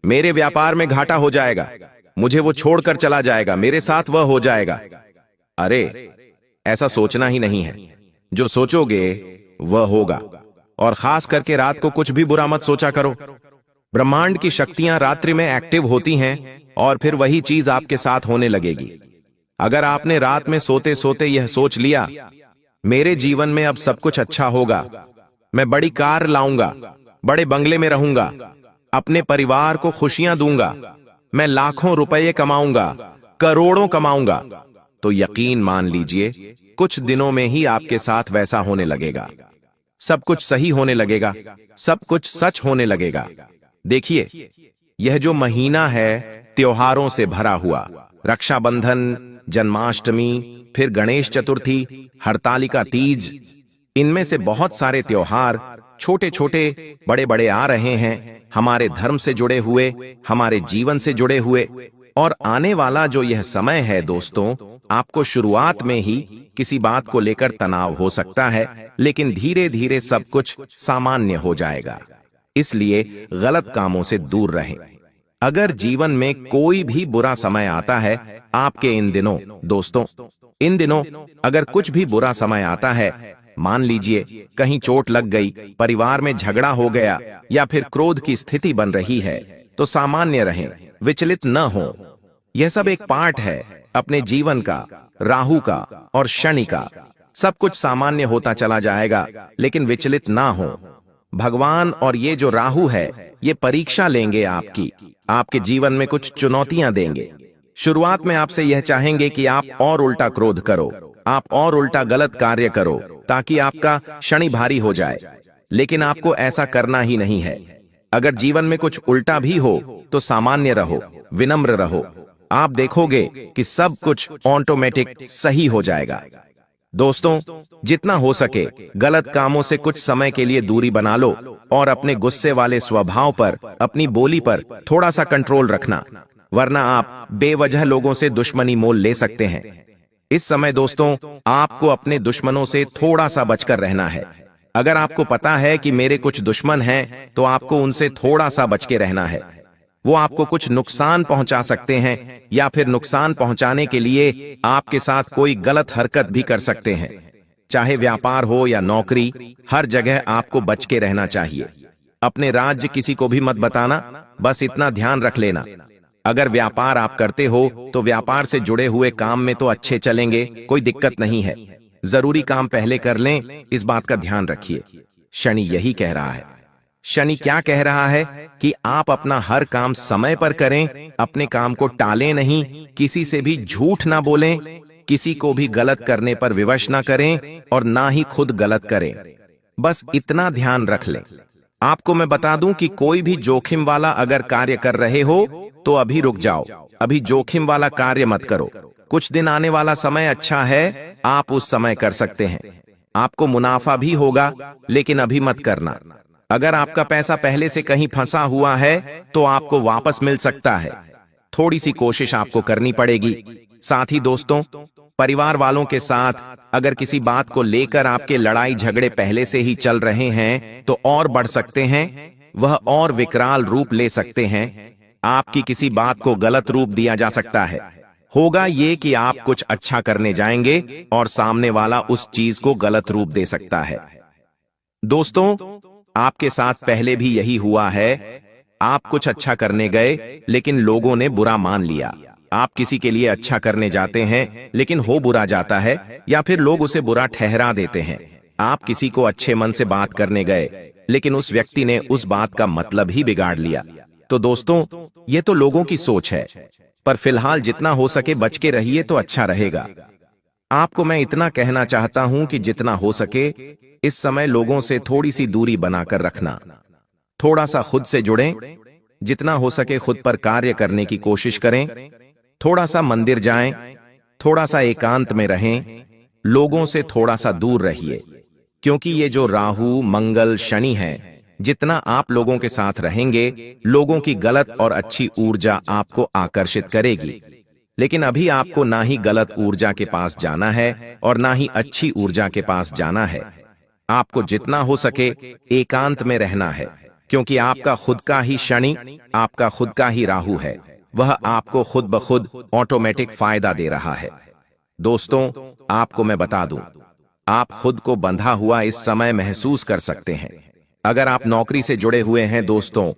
मेरे व्यापार में घाटा हो जाएगा, मुझे वो छोड़कर चला जाएगा, मेरे साथ वह हो जाएगा। अरे ऐसा सोचना ही नहीं है, जो सोचोगे वह होगा। और खास करके रात को कुछ भी बुरा मत सोचा करो। ब्रह्मांड की शक्तियां रात्रि में एक्टिव होती हैं और फिर वही चीज आपके साथ होने लगेगी। अगर आपने रात में सोते सोते यह सोच लिया मेरे जीवन में अब सब कुछ अच्छा होगा, मैं बड़ी कार लाऊंगा, बड़े बंगले में रहूंगा, अपने परिवार को खुशियां दूंगा, मैं लाखों रुपए कमाऊंगा, करोड़ों कमाऊंगा, तो यकीन मान लीजिए कुछ दिनों में ही आपके साथ वैसा होने लगेगा। सब कुछ सही होने लगेगा, सब कुछ सच होने लगेगा। देखिए यह जो महीना है त्योहारों से भरा हुआ, रक्षाबंधन, जन्माष्टमी, फिर गणेश चतुर्थी, हरतालिका तीज, इनमें से बहुत सारे त्योहार छोटे छोटे बड़े बड़े आ रहे हैं, हमारे धर्म से जुड़े हुए, हमारे जीवन से जुड़े हुए। और आने वाला जो यह समय है दोस्तों, आपको शुरुआत में ही किसी बात को लेकर तनाव हो सकता है, लेकिन धीरे धीरे सब कुछ सामान्य हो जाएगा। इसलिए गलत कामों से दूर रहें। अगर जीवन में कोई भी बुरा समय आता है आपके इन दिनों, दोस्तों इन दिनों अगर कुछ भी बुरा समय आता है, मान लीजिए कहीं चोट लग गई, परिवार में झगड़ा हो गया या फिर क्रोध की स्थिति बन रही है, तो सामान्य रहें, विचलित न हो। यह सब एक पार्ट है अपने जीवन का, राहु का और शनि का। सब कुछ सामान्य होता चला जाएगा, लेकिन विचलित ना हो। भगवान और ये जो राहु है ये परीक्षा लेंगे आपकी, आपके जीवन में कुछ चुनौतियां देंगे। शुरुआत में आपसे यह चाहेंगे कि आप और उल्टा क्रोध करो, आप और उल्टा गलत कार्य करो ताकि आपका शनि भारी हो जाए। लेकिन आपको ऐसा करना ही नहीं है। अगर जीवन में कुछ उल्टा भी हो तो सामान्य रहो, विनम्र रहो। आप देखोगे कि सब कुछ ऑटोमेटिक सही हो जाएगा। दोस्तों, जितना हो सके गलत कामों से कुछ समय के लिए दूरी बना लो और अपने गुस्से वाले स्वभाव पर, अपनी बोली पर थोड़ा सा कंट्रोल रखना, वरना आप बेवजह लोगों से दुश्मनी मोल ले सकते हैं। इस समय दोस्तों, आपको अपने दुश्मनों से थोड़ा सा बचकर रहना है। अगर आपको पता है कि मेरे कुछ दुश्मन हैं, तो आपको उनसे थोड़ा सा बच के रहना है। वो आपको कुछ नुकसान पहुंचा सकते हैं या फिर नुकसान पहुंचाने के लिए आपके साथ कोई गलत हरकत भी कर सकते हैं। चाहे व्यापार हो या नौकरी, हर जगह आपको बच के रहना चाहिए। अपने राज्य किसी को भी मत बताना, बस इतना ध्यान रख लेना। अगर व्यापार आप करते हो तो व्यापार से जुड़े हुए काम में तो अच्छे चलेंगे, कोई दिक्कत नहीं है। जरूरी काम पहले कर लें, इस बात का ध्यान रखिए। शनि यही कह रहा है। शनि क्या कह रहा है कि आप अपना हर काम समय पर करें, अपने काम को टालें नहीं, किसी से भी झूठ ना बोलें, किसी को भी गलत करने पर विवश ना करें और ना ही खुद गलत करें। बस इतना ध्यान रख लें। आपको मैं बता दूं कि कोई भी जोखिम वाला अगर कार्य कर रहे हो तो अभी रुक जाओ, अभी जोखिम वाला कार्य मत करो। कुछ दिन आने वाला समय अच्छा है, आप उस समय कर सकते हैं। आपको मुनाफा भी होगा, लेकिन अभी मत करना। अगर आपका पैसा पहले से कहीं फंसा हुआ है तो आपको वापस मिल सकता है। थोड़ी सी कोशिश आपको करनी पड़ेगी। साथ ही दोस्तों, परिवार वालों के साथ अगर किसी बात को लेकर आपके लड़ाई झगड़े पहले से ही चल रहे हैं तो और बढ़ सकते हैं, वह और विकराल रूप ले सकते हैं। आपकी किसी बात को गलत रूप दिया जा सकता है। होगा ये कि आप कुछ अच्छा करने जाएंगे और सामने वाला उस चीज को गलत रूप दे सकता है। दोस्तों, आपके साथ पहले भी यही हुआ है। आप कुछ अच्छा करने गए लेकिन लोगों ने बुरा मान लिया। आप किसी के लिए अच्छा करने जाते हैं लेकिन हो बुरा जाता है या फिर लोग उसे बुरा ठहरा देते हैं। आप किसी को अच्छे मन से बात करने गए लेकिन उस व्यक्ति ने उस बात का मतलब ही बिगाड़ लिया। तो दोस्तों, ये तो लोगों की सोच है, पर फिलहाल जितना हो सके बच के रहिए तो अच्छा रहेगा। आपको मैं इतना कहना चाहता हूं कि जितना हो सके इस समय लोगों से थोड़ी सी दूरी बनाकर रखना। थोड़ा सा खुद से जुड़ें, जितना हो सके खुद पर कार्य करने की कोशिश करें। थोड़ा सा मंदिर जाएं, थोड़ा सा एकांत में रहें, लोगों से थोड़ा सा दूर रहिए, क्योंकि ये जो राहु, मंगल, शनि है, जितना आप लोगों के साथ रहेंगे, लोगों की गलत और अच्छी ऊर्जा आपको आकर्षित करेगी। लेकिन अभी आपको ना ही गलत ऊर्जा के पास जाना है और ना ही अच्छी ऊर्जा के पास जाना है। आपको जितना हो सके एकांत में रहना है, क्योंकि आपका खुद का ही शनि, आपका खुद का ही राहु है। वह आपको खुद ब खुद ऑटोमेटिक फायदा दे रहा है। दोस्तों, आपको मैं बता दूं, आप खुद को बंधा हुआ इस समय महसूस कर सकते हैं। अगर आप नौकरी से जुड़े हुए हैं दोस्तों,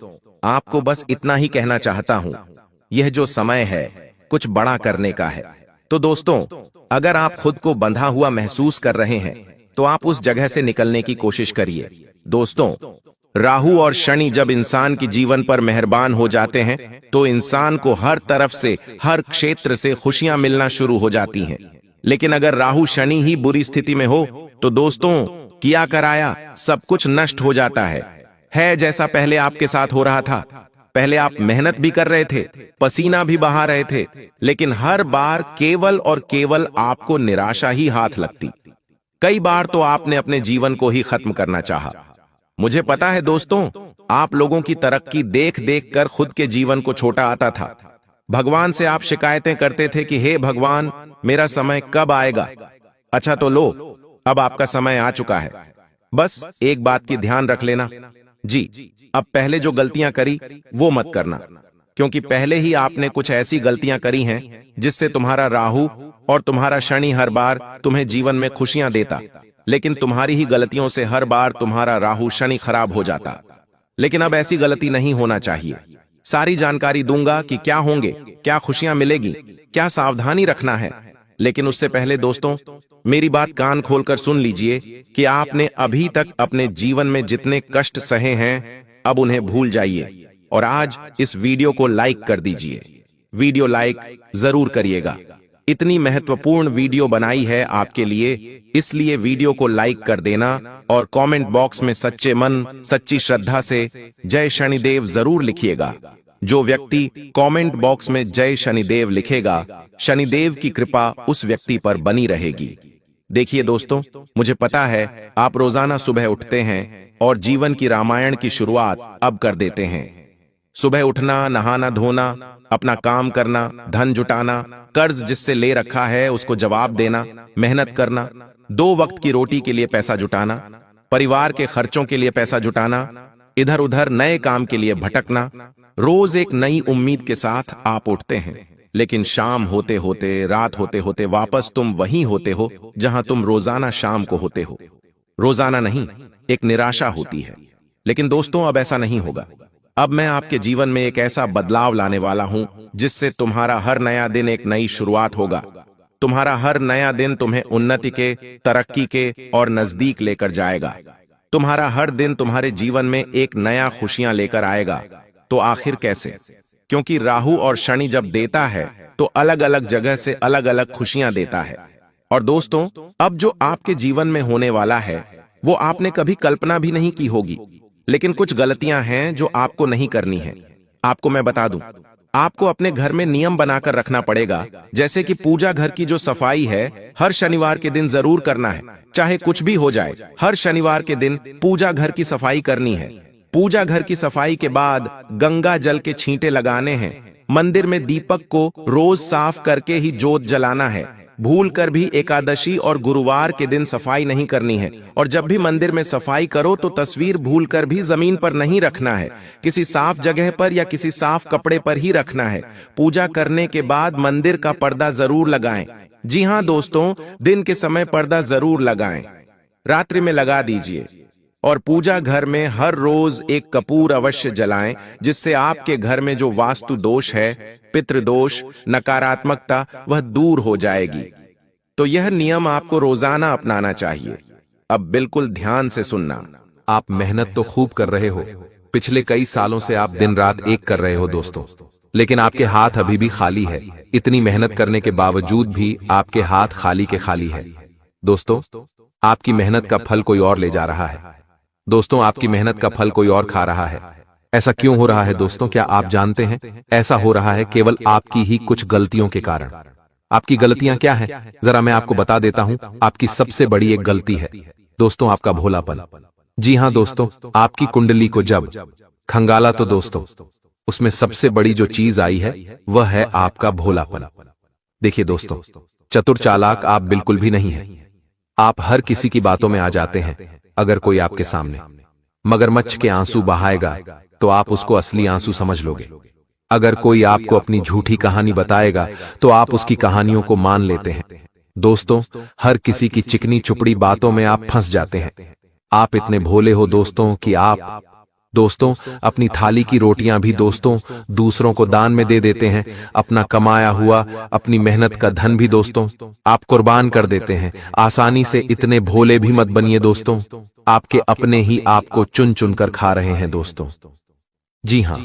आपको बस इतना ही कहना चाहता हूं, यह जो समय है कुछ बड़ा करने का है। तो दोस्तों, अगर आप खुद को बंधा हुआ महसूस कर रहे हैं तो आप उस जगह से निकलने की कोशिश करिए। दोस्तों, राहु और शनि जब इंसान के जीवन पर मेहरबान हो जाते हैं तो इंसान को हर तरफ से, हर क्षेत्र से खुशियां मिलना शुरू हो जाती हैं। लेकिन अगर राहु शनि ही बुरी स्थिति में हो तो दोस्तों, किया कराया सब कुछ नष्ट हो जाता है जैसा पहले आपके साथ हो रहा था। पहले आप मेहनत भी कर रहे थे, पसीना भी बहा रहे थे, लेकिन हर बार केवल और केवल आपको निराशा ही हाथ लगती। कई बार तो आपने अपने जीवन को ही खत्म करना चाहा। मुझे पता है दोस्तों, आप लोगों की तरक्की देख देख कर खुद के जीवन को छोटा आता था। भगवान से आप शिकायतें करते थे कि हे भगवान, मेरा समय कब आएगा। अच्छा तो लो, अब आपका समय आ चुका है। बस एक बात की ध्यान रख लेना जी, अब पहले जो गलतियां करी वो मत करना, क्योंकि पहले ही आपने कुछ ऐसी गलतियां करी हैं जिससे तुम्हारा राहु और तुम्हारा शनि हर बार तुम्हें जीवन में खुशियां देता, लेकिन तुम्हारी ही गलतियों से हर बार तुम्हारा राहु शनि खराब हो जाता। लेकिन अब ऐसी गलती नहीं होना चाहिए। सारी जानकारी दूंगा कि क्या होंगे, क्या खुशियां मिलेगी, क्या सावधानी रखना है। लेकिन उससे पहले दोस्तों, मेरी बात कान खोलकर सुन लीजिए कि आपने अभी तक अपने जीवन में जितने कष्ट सहे हैं, अब उन्हें भूल जाइए और आज इस वीडियो को लाइक कर दीजिए। वीडियो लाइक जरूर करिएगा। इतनी महत्वपूर्ण वीडियो बनाई है आपके लिए, इसलिए वीडियो को लाइक कर देना और कमेंट बॉक्स में सच्चे मन सच्ची श्रद्धा से जय शनिदेव जरूर लिखिएगा। जो व्यक्ति कमेंट बॉक्स में जय शनिदेव लिखेगा, शनिदेव की कृपा उस व्यक्ति पर बनी रहेगी। देखिए दोस्तों, मुझे पता है आप रोजाना सुबह उठते हैं और जीवन की रामायण की शुरुआत अब कर देते हैं। सुबह उठना, नहाना धोना, अपना काम करना, धन जुटाना, कर्ज जिससे ले रखा है उसको जवाब देना, मेहनत करना, 2 वक्त की रोटी के लिए पैसा जुटाना, परिवार के खर्चों के लिए पैसा जुटाना, इधर उधर नए काम के लिए भटकना। रोज एक नई उम्मीद के साथ आप उठते हैं, लेकिन शाम होते होते, रात होते होते वापस तुम वहीं होते हो जहां तुम रोजाना शाम को होते हो। रोजाना नहीं, एक निराशा होती है। लेकिन दोस्तों, अब ऐसा नहीं होगा। अब मैं आपके जीवन में एक ऐसा बदलाव लाने वाला हूं जिससे तुम्हारा हर नया दिन एक नई शुरुआत होगा। तुम्हारा हर नया दिन तुम्हें उन्नति के, तरक्की के और नजदीक लेकर जाएगा। तुम्हारा हर दिन तुम्हारे जीवन में एक नया खुशियां लेकर आएगा। तो आखिर कैसे? क्योंकि राहु और शनि जब देता है तो अलग अलग जगह से अलग अलग खुशियां देता है। और दोस्तों, अब जो आपके जीवन में होने वाला है वो आपने कभी कल्पना भी नहीं की होगी। लेकिन कुछ गलतियां हैं जो आपको नहीं करनी है। आपको मैं बता दूं, आपको अपने घर में नियम बनाकर रखना पड़ेगा। जैसे कि पूजा घर की जो सफाई है हर शनिवार के दिन जरूर करना है, चाहे कुछ भी हो जाए। हर शनिवार के दिन पूजा घर की सफाई करनी है। पूजा घर की सफाई के बाद गंगा जल के छींटे लगाने हैं। मंदिर में दीपक को रोज साफ करके ही जोत जलाना है। भूल कर भी एकादशी और गुरुवार के दिन सफाई नहीं करनी है। और जब भी मंदिर में सफाई करो तो तस्वीर भूल कर भी जमीन पर नहीं रखना है, किसी साफ जगह पर या किसी साफ कपड़े पर ही रखना है। पूजा करने के बाद मंदिर का पर्दा जरूर लगाएं। जी हां दोस्तों, दिन के समय पर्दा जरूर लगाएं, रात्रि में लगा दीजिए। और पूजा घर में हर रोज एक कपूर अवश्य जलाएं, जिससे आपके घर में जो वास्तु दोष है, पितृदोष, नकारात्मकता, वह दूर हो जाएगी। तो यह नियम आपको रोजाना अपनाना चाहिए। अब बिल्कुल ध्यान से सुनना। आप मेहनत तो खूब कर रहे हो, पिछले कई सालों से आप दिन रात एक कर रहे हो दोस्तों, लेकिन आपके हाथ अभी भी खाली है। इतनी मेहनत करने के बावजूद भी आपके हाथ खाली के खाली है। दोस्तों, आपकी मेहनत का फल कोई और ले जा रहा है। दोस्तों, आपकी मेहनत का फल कोई और खा रहा है। ऐसा क्यों हो रहा है दोस्तों? क्या आप जानते हैं? ऐसा हो रहा है केवल आपकी ही कुछ गलतियों के कारण। आपकी गलतियां क्या हैं? जरा मैं आपको बता देता हूं। आपकी सबसे बड़ी एक गलती है दोस्तों, आपका भोलापन। जी हां दोस्तों, आपकी कुंडली को जब खंगाला तो दोस्तों उसमें सबसे बड़ी जो चीज आई है वह है आपका भोलापन। देखिए दोस्तों, चतुर चालाक आप बिल्कुल भी नहीं है। आप हर किसी की बातों में आ जाते हैं। अगर कोई आपके सामने मगरमच्छ के आंसू बहाएगा तो आप उसको असली आंसू समझ लोगे। अगर कोई आपको अपनी झूठी कहानी बताएगा तो आप उसकी कहानियों को मान लेते हैं। दोस्तों, हर किसी की चिकनी चुपड़ी बातों में आप फंस जाते हैं। आप इतने भोले हो दोस्तों कि आप दोस्तों अपनी थाली की रोटियां भी दोस्तों दूसरों को दान में दे देते हैं। अपना कमाया हुआ, अपनी मेहनत का धन भी दोस्तों आप कुर्बान कर देते हैं। आसानी से इतने भोले भी मत बनिए दोस्तों, आपके अपने ही आपको चुन चुन कर खा रहे हैं दोस्तों। जी हां,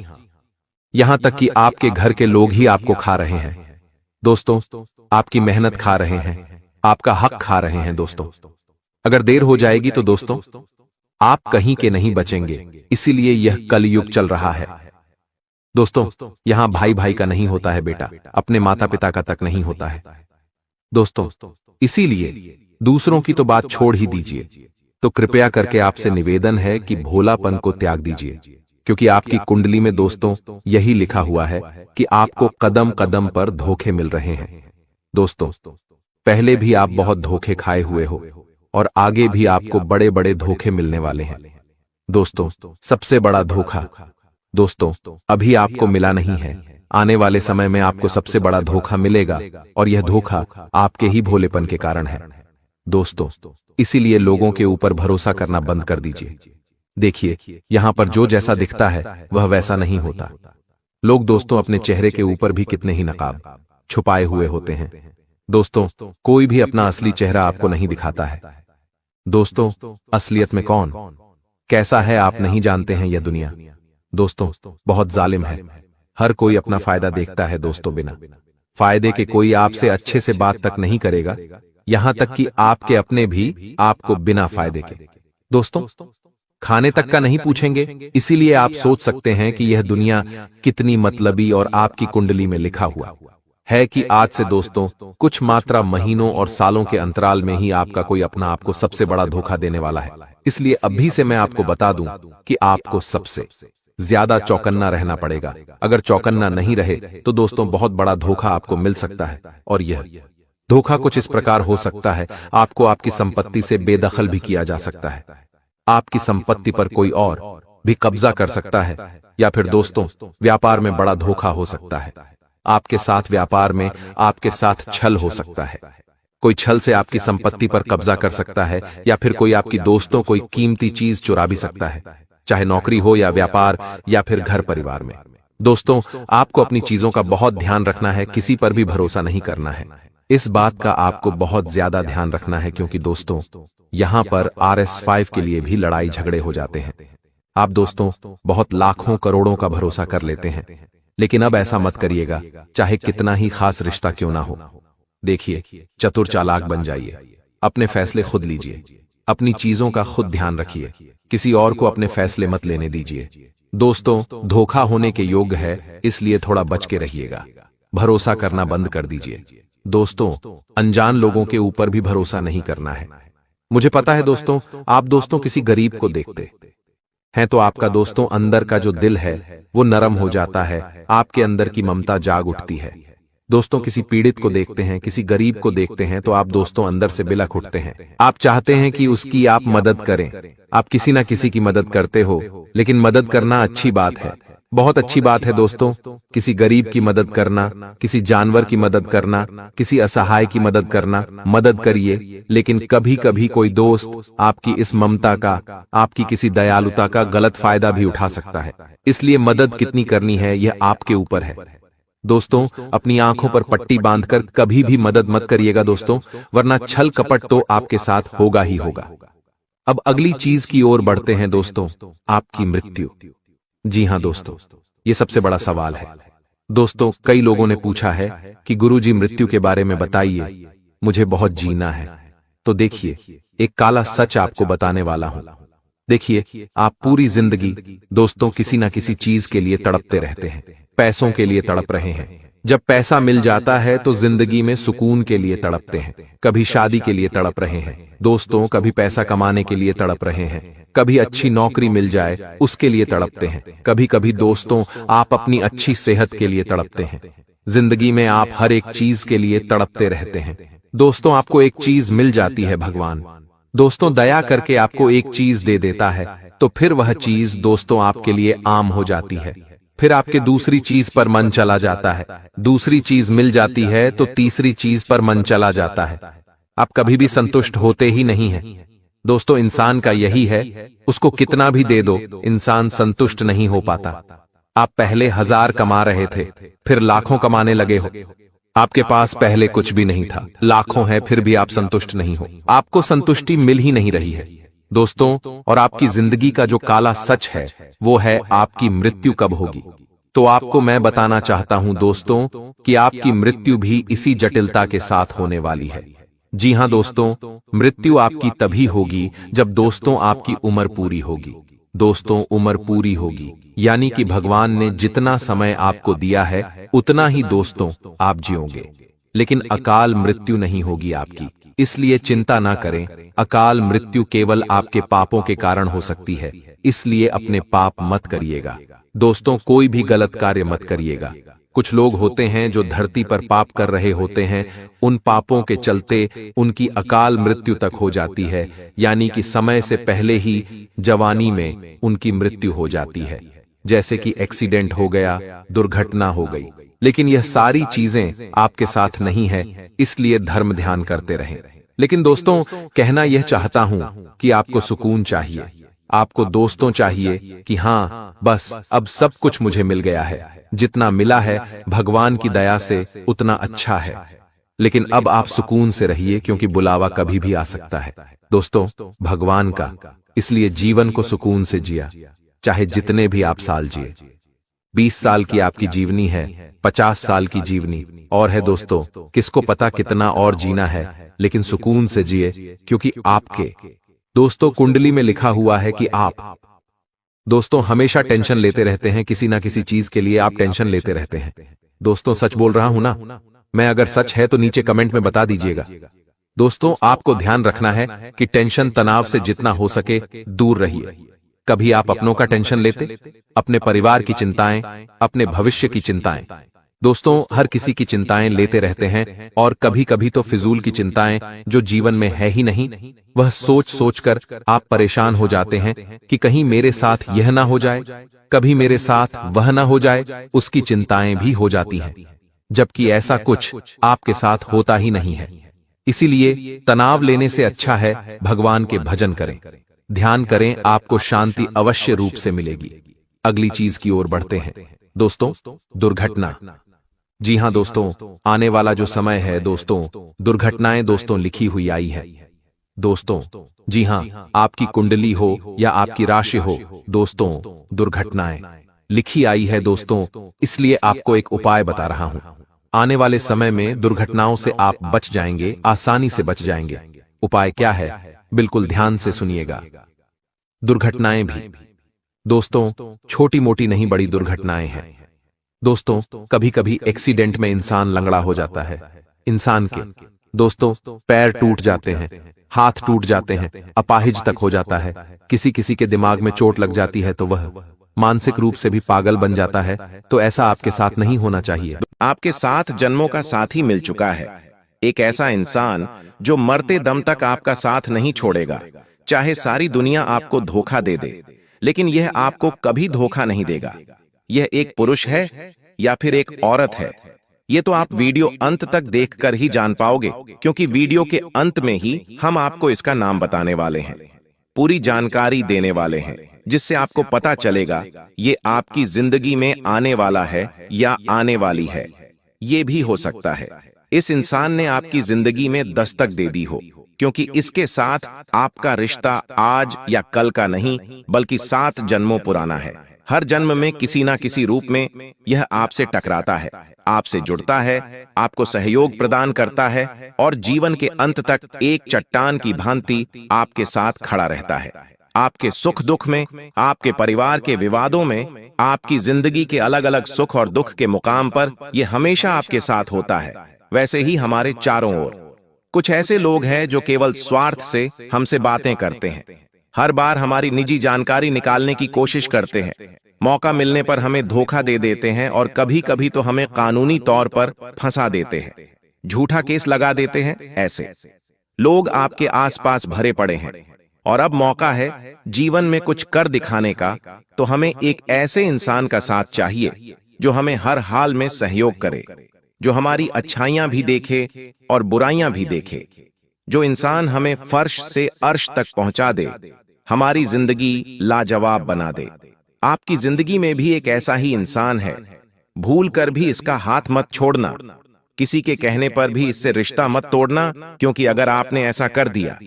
यहां तक कि आपके घर के लोग ही आपको खा रहे हैं दोस्तों। आपकी मेहनत खा रहे हैं, आपका हक खा रहे हैं दोस्तों। अगर देर हो जाएगी तो दोस्तों आप कहीं के नहीं बचेंगे। इसीलिए यह कलयुग चल रहा है दोस्तों। यहां भाई भाई का नहीं होता है बेटा, अपने माता पिता का तक नहीं होता है दोस्तों। इसीलिए दूसरों की तो बात छोड़ ही दीजिए। तो कृपया करके आपसे निवेदन है कि भोलापन को त्याग दीजिए, क्योंकि आपकी कुंडली में दोस्तों यही लिखा हुआ है कि आपको कदम कदम पर धोखे मिल रहे हैं दोस्तों। पहले भी आप बहुत धोखे खाए हुए हो और आगे भी आपको बड़े बड़े धोखे मिलने वाले हैं दोस्तों। सबसे बड़ा धोखा दोस्तों अभी आपको मिला नहीं है, आने वाले समय में आपको सबसे बड़ा धोखा मिलेगा, और यह धोखा आपके ही भोलेपन के कारण है दोस्तों। इसीलिए लोगों के ऊपर भरोसा करना बंद कर दीजिए। देखिए, यहां पर जो जैसा दिखता है वह वैसा नहीं होता। लोग दोस्तों अपने चेहरे के ऊपर भी कितने ही नकाब छुपाए हुए होते हैं दोस्तों। कोई भी अपना असली चेहरा आपको नहीं दिखाता है दोस्तों। असलियत में कौन कैसा है आप नहीं जानते हैं। यह दुनिया दोस्तों बहुत जालिम है। हर कोई अपना फायदा देखता है दोस्तों बिना फायदे के कोई आपसे अच्छे से बात तक नहीं करेगा, यहां तक कि आपके अपने भी आपको बिना फायदे के दोस्तों खाने तक का नहीं पूछेंगे। इसीलिए आप सोच सकते हैं कि यह दुनिया कितनी मतलबी और आपकी कुंडली में लिखा हुआ है कि आज से दोस्तों कुछ मात्रा महीनों और सालों के अंतराल में ही आपका कोई अपना आपको सबसे बड़ा धोखा देने वाला है। इसलिए अभी से मैं आपको बता दूं कि आपको सबसे ज्यादा चौकन्ना रहना पड़ेगा। अगर चौकन्ना नहीं रहे तो दोस्तों बहुत बड़ा धोखा आपको मिल सकता है। और यह धोखा कुछ इस प्रकार हो सकता है, आपको आपकी संपत्ति से बेदखल भी किया जा सकता है, आपकी संपत्ति पर कोई और भी कब्जा कर सकता है, या फिर दोस्तों व्यापार में बड़ा धोखा हो सकता है। आपके साथ व्यापार में आपके साथ छल हो सकता है, कोई छल से आपकी संपत्ति पर कब्जा कर सकता है, या फिर कोई आपकी दोस्तों कोई कीमती चीज चुरा भी सकता है, चाहे नौकरी हो या व्यापार या फिर घर परिवार में। दोस्तों आपको अपनी चीजों का बहुत ध्यान रखना है, किसी पर भी भरोसा नहीं करना है। इस बात का आपको बहुत ज्यादा ध्यान रखना है, क्योंकि दोस्तों यहां पर RS5 के लिए भी लड़ाई झगड़े हो जाते हैं। आप दोस्तों बहुत लाखों करोड़ों का भरोसा कर लेते हैं, लेकिन अब ऐसा मत करिएगा, चाहे कितना ही खास रिश्ता क्यों ना हो। देखिए, चतुर चालाक बन जाइए, अपने फैसले खुद लीजिए, अपनी चीजों का खुद ध्यान रखिए, किसी और को अपने फैसले मत लेने दीजिए। दोस्तों धोखा होने के योग्य है, इसलिए थोड़ा बच के रहिएगा, भरोसा करना बंद कर दीजिए। दोस्तों अनजान लोगों के ऊपर भी भरोसा नहीं करना है। मुझे पता है दोस्तों, आप दोस्तों किसी गरीब को देखते हैं तो आपका दोस्तों अंदर का जो दिल है वो नरम हो जाता है, आपके अंदर की ममता जाग उठती है। दोस्तों किसी पीड़ित को देखते हैं, किसी गरीब को देखते हैं तो आप दोस्तों अंदर से बिलख उठते हैं, आप चाहते हैं कि उसकी आप मदद करें। आप किसी ना किसी की मदद करते हो, लेकिन मदद करना अच्छी बात है, बहुत अच्छी बात है दोस्तों। किसी गरीब की मदद करना, किसी जानवर की मदद करना, किसी असहाय की मदद करना, मदद करिए, लेकिन कभी कभी कोई दोस्त आपकी इस ममता का, आपकी किसी दयालुता का गलत फायदा भी उठा सकता है। इसलिए मदद कितनी करनी है यह आपके ऊपर है। दोस्तों अपनी आंखों पर पट्टी बांधकर कभी भी मदद मत करिएगा दोस्तों, वरना छल कपट तो आपके साथ होगा ही होगा। अब अगली चीज की ओर बढ़ते हैं दोस्तों, आपकी मृत्यु। जी हां दोस्तों, ये सबसे बड़ा सवाल है। दोस्तों कई लोगों ने पूछा है कि गुरुजी मृत्यु के बारे में बताइए, मुझे बहुत जीना है। तो देखिए, एक काला सच आपको बताने वाला हूं। देखिए, आप पूरी जिंदगी दोस्तों किसी ना किसी चीज के लिए तड़पते रहते हैं, पैसों के लिए तड़प रहे हैं। जब पैसा मिल जाता है तो जिंदगी में सुकून के लिए तड़पते हैं, कभी शादी के लिए तड़प रहे हैं दोस्तों, कभी पैसा कमाने के लिए तड़प रहे हैं, कभी अच्छी नौकरी मिल जाए उसके लिए तड़पते हैं, कभी कभी दोस्तों आप अपनी अच्छी सेहत के लिए तड़पते हैं। जिंदगी में आप हर एक चीज के लिए तड़पते रहते हैं। दोस्तों आपको एक चीज मिल जाती है, भगवान दोस्तों दया करके आपको एक चीज दे देता है, तो फिर वह चीज दोस्तों आपके लिए आम हो जाती है। फिर आपके दूसरी चीज पर मन चला जाता है, दूसरी चीज मिल जाती है तो तीसरी चीज पर मन चला जाता है। आप कभी भी संतुष्ट होते ही नहीं हैं। दोस्तों इंसान का यही है, उसको कितना भी दे दो इंसान संतुष्ट नहीं हो पाता। आप पहले 1000 कमा रहे थे, फिर लाखों कमाने लगे हो। आपके पास पहले कुछ भी नहीं था, लाखों है फिर भी आप संतुष्ट नहीं हो, आपको संतुष्टि मिल ही नहीं रही है दोस्तों। और आपकी जिंदगी का जो काला सच है वो है आपकी मृत्यु कब होगी। तो आपको मैं बताना चाहता हूं दोस्तों कि आपकी मृत्यु भी इसी जटिलता के साथ होने वाली है। जी हां दोस्तों, मृत्यु आपकी तभी होगी जब दोस्तों आपकी उम्र पूरी होगी। दोस्तों उम्र पूरी होगी यानी कि भगवान ने जितना समय आपको दिया है उतना ही दोस्तों आप जियोगे, लेकिन अकाल मृत्यु नहीं होगी आपकी। इसलिए चिंता ना करें, अकाल मृत्यु केवल आपके पापों के कारण हो सकती है, इसलिए अपने पाप मत करिएगा दोस्तों, कोई भी गलत कार्य मत करिएगा। कुछ लोग होते हैं जो धरती पर पाप कर रहे होते हैं, उन पापों के चलते उनकी अकाल मृत्यु तक हो जाती है, यानी कि समय से पहले ही जवानी में उनकी मृत्यु हो जाती है, जैसे कि एक्सीडेंट हो गया, दुर्घटना हो गई। लेकिन यह सारी चीजें आपके साथ नहीं है, इसलिए धर्म ध्यान करते रहें। लेकिन दोस्तों कहना यह चाहता हूं कि आपको सुकून चाहिए, आपको दोस्तों चाहिए कि हाँ बस अब सब कुछ मुझे मिल गया है, जितना मिला है भगवान की दया से उतना अच्छा है। लेकिन अब आप सुकून से रहिए, क्योंकि बुलावा कभी भी आ सकता है दोस्तों भगवान का। इसलिए जीवन को सुकून से जिया, चाहे जितने भी आप साल जिए। 20 साल की आपकी जीवनी है, 50 साल की जीवनी और है दोस्तों, किसको पता कितना और जीना है, लेकिन सुकून से जिए, क्योंकि आपके दोस्तों कुंडली में लिखा हुआ है कि आप दोस्तों हमेशा टेंशन लेते रहते हैं, किसी ना किसी चीज के लिए आप टेंशन लेते रहते हैं। दोस्तों सच बोल रहा हूं ना मैं? अगर सच है तो नीचे कमेंट में बता दीजिएगा। दोस्तों आपको ध्यान रखना है कि टेंशन तनाव से जितना हो सके दूर रहिए। कभी आप अपनों का टेंशन लेते, अपने परिवार की चिंताएं, अपने भविष्य की चिंताएं। दोस्तों हर किसी की चिंताएं लेते रहते हैं, और कभी कभी तो फिजूल की चिंताएं जो जीवन में है ही नहीं, वह सोच सोच कर आप परेशान हो जाते हैं कि कहीं मेरे साथ यह ना हो जाए, कभी मेरे साथ वह ना हो जाए, उसकी चिंताएं भी हो जाती हैं, जबकि ऐसा कुछ आपके साथ होता ही नहीं है। इसीलिए तनाव लेने से अच्छा है भगवान के भजन करें, ध्यान करें, आपको शांति अवश्य रूप से मिलेगी। अगली चीज की ओर बढ़ते हैं दोस्तों, दुर्घटना। जी हां दोस्तों, आने वाला जो समय है दोस्तों, दुर्घटनाएं दोस्तों लिखी हुई आई है दोस्तों। जी हां, आपकी कुंडली हो या आपकी राशि हो दोस्तों, दुर्घटनाएं लिखी आई है दोस्तों। इसलिए आपको एक उपाय बता रहा हूं। आने वाले समय में दुर्घटनाओं से आप बच जाएंगे, आसानी से बच जाएंगे। उपाय क्या है, बिल्कुल ध्यान से सुनिएगा। दुर्घटनाएं भी दोस्तों छोटी मोटी नहीं, बड़ी दुर्घटनाएं हैं दोस्तों। कभी कभी एक्सीडेंट में इंसान लंगड़ा हो जाता है, इंसान के दोस्तों पैर टूट जाते हैं, हाथ टूट जाते हैं, अपाहिज तक हो जाता है। किसी किसी के दिमाग में चोट लग जाती है तो वह मानसिक रूप से भी पागल बन जाता है। तो ऐसा आपके साथ नहीं होना चाहिए। आपके 7 जन्मों का साथी मिल चुका है, एक ऐसा इंसान जो मरते दम तक आपका साथ नहीं छोड़ेगा। चाहे सारी दुनिया आपको धोखा दे दे, लेकिन यह आपको कभी धोखा नहीं देगा। यह एक पुरुष है या फिर एक औरत है, ये तो आप वीडियो अंत तक देखकर ही जान पाओगे, क्योंकि वीडियो के अंत में ही हम आपको इसका नाम बताने वाले हैं, पूरी जानकारी देने वाले हैं, जिससे आपको पता चलेगा ये आपकी जिंदगी में आने वाला है या आने वाली है। ये भी हो सकता है इस इंसान ने आपकी जिंदगी में दस्तक दे दी हो, क्योंकि इसके साथ आपका रिश्ता आज या कल का नहीं, बल्कि 7 जन्मों पुराना है। हर जन्म में किसी ना किसी रूप में यह आपसे टकराता है, आपसे जुड़ता है, आपको सहयोग प्रदान करता है, और जीवन के अंत तक एक चट्टान की भांति आपके साथ खड़ा रहता है। आपके सुख दुख में, आपके परिवार के विवादों में, आपकी जिंदगी के अलग अलग सुख और दुख के मुकाम पर यह हमेशा आपके साथ होता है। वैसे ही हमारे चारों ओर कुछ ऐसे लोग हैं जो केवल स्वार्थ से हमसे बातें करते हैं, हर बार हमारी निजी जानकारी निकालने की कोशिश करते हैं, मौका मिलने पर हमें धोखा दे देते हैं, और कभी कभी तो हमें कानूनी तौर पर फंसा देते हैं, झूठा केस लगा देते हैं। ऐसे लोग आपके आसपास भरे पड़े हैं, और अब मौका है जीवन में कुछ कर दिखाने का। तो हमें एक ऐसे इंसान का साथ चाहिए जो हमें हर हाल में सहयोग करे, जो हमारी अच्छाइयां भी देखे और बुराइयां भी देखे, जो इंसान हमें फर्श से अर्श तक पहुंचा दे, हमारी जिंदगी लाजवाब बना दे। आपकी जिंदगी में भी एक ऐसा ही इंसान है, भूल कर भी इसका हाथ मत छोड़ना, किसी के कहने पर भी इससे रिश्ता मत तोड़ना, क्योंकि अगर आपने ऐसा कर दिया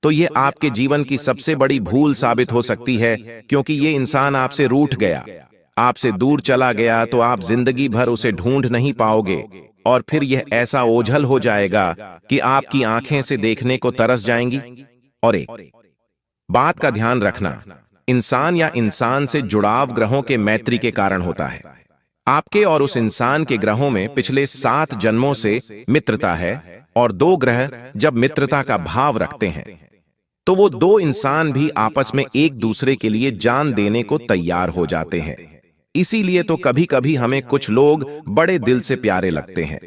तो ये आपके जीवन की सबसे बड़ी भूल साबित हो सकती है, क्योंकि ये इंसान आपसे रूठ गया, आपसे दूर चला गया, तो आप जिंदगी भर उसे ढूंढ नहीं पाओगे, और फिर यह ऐसा ओझल हो जाएगा कि आपकी आंखें से देखने को तरस जाएंगी। और एक बात का ध्यान रखना, इंसान या इंसान से जुड़ाव ग्रहों के मैत्री के कारण होता है। आपके और उस इंसान के ग्रहों में पिछले 7 जन्मों से मित्रता है, और 2 ग्रह जब मित्रता का भाव रखते हैं तो वो 2 इंसान भी आपस में एक दूसरे के लिए जान देने को तैयार हो जाते हैं। इसीलिए तो कभी कभी हमें कुछ लोग बड़े दिल से प्यारे लगते हैं,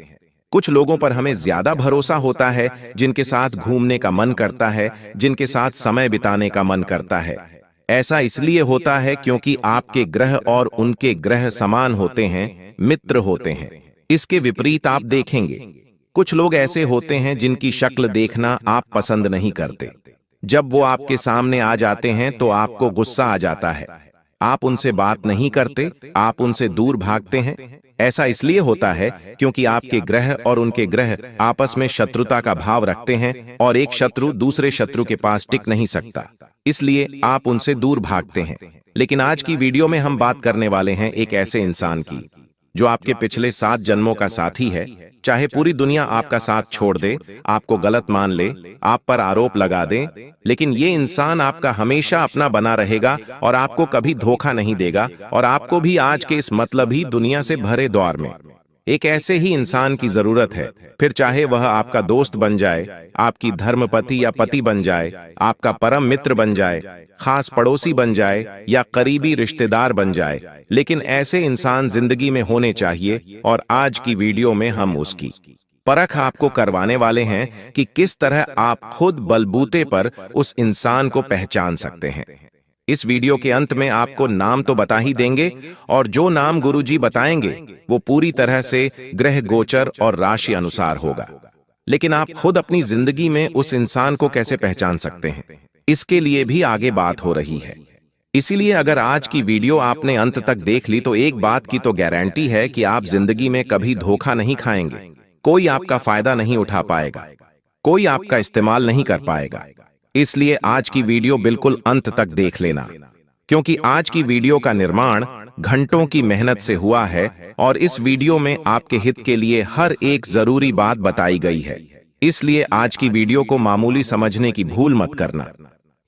कुछ लोगों पर हमें ज्यादा भरोसा होता है, जिनके साथ घूमने का मन करता है, जिनके साथ समय बिताने का मन करता है। ऐसा इसलिए होता है क्योंकि आपके ग्रह और उनके ग्रह समान होते हैं, मित्र होते हैं। इसके विपरीत आप देखेंगे कुछ लोग ऐसे होते हैं जिनकी शक्ल देखना आप पसंद नहीं करते, जब वो आपके सामने आ जाते हैं तो आपको गुस्सा आ जाता है। आप उनसे बात नहीं करते, आप उनसे दूर भागते हैं। ऐसा इसलिए होता है क्योंकि आपके ग्रह और उनके ग्रह आपस में शत्रुता का भाव रखते हैं और एक शत्रु दूसरे शत्रु के पास टिक नहीं सकता, इसलिए आप उनसे दूर भागते हैं। लेकिन आज की वीडियो में हम बात करने वाले हैं एक ऐसे इंसान की जो आपके पिछले 7 जन्मों का साथी है। चाहे पूरी दुनिया आपका साथ छोड़ दे, आपको गलत मान ले, आप पर आरोप लगा दे, लेकिन ये इंसान आपका हमेशा अपना बना रहेगा और आपको कभी धोखा नहीं देगा और आपको भी आज के इस मतलबी दुनिया से भरे दौर में एक ऐसे ही इंसान की जरूरत है। फिर चाहे वह आपका दोस्त बन जाए, आपकी धर्मपति या पति बन जाए, आपका परम मित्र बन जाए, खास पड़ोसी बन जाए या करीबी रिश्तेदार बन जाए, लेकिन ऐसे इंसान जिंदगी में होने चाहिए। और आज की वीडियो में हम उसकी परख आपको करवाने वाले हैं कि किस तरह आप खुद बलबूते पर उस इंसान को पहचान सकते हैं। इस वीडियो के अंत में आपको नाम तो बता ही देंगे और जो नाम गुरुजी बताएंगे वो पूरी तरह से ग्रह गोचर और राशि अनुसार होगा। लेकिन आप खुद अपनी जिंदगी में उस इंसान को कैसे पहचान सकते हैं, इसके लिए भी आगे बात हो रही है। इसीलिए अगर आज की वीडियो आपने अंत तक देख ली तो एक बात की तो गारंटी है कि आप जिंदगी में कभी धोखा नहीं खाएंगे, कोई आपका फायदा नहीं उठा पाएगा, कोई आपका इस्तेमाल नहीं कर पाएगा। इसलिए आज की वीडियो बिल्कुल अंत तक देख लेना, क्योंकि आज की वीडियो का निर्माण घंटों की मेहनत से हुआ है और इस वीडियो में आपके हित के लिए हर एक जरूरी बात बताई गई है। इसलिए आज की वीडियो को मामूली समझने की भूल मत करना।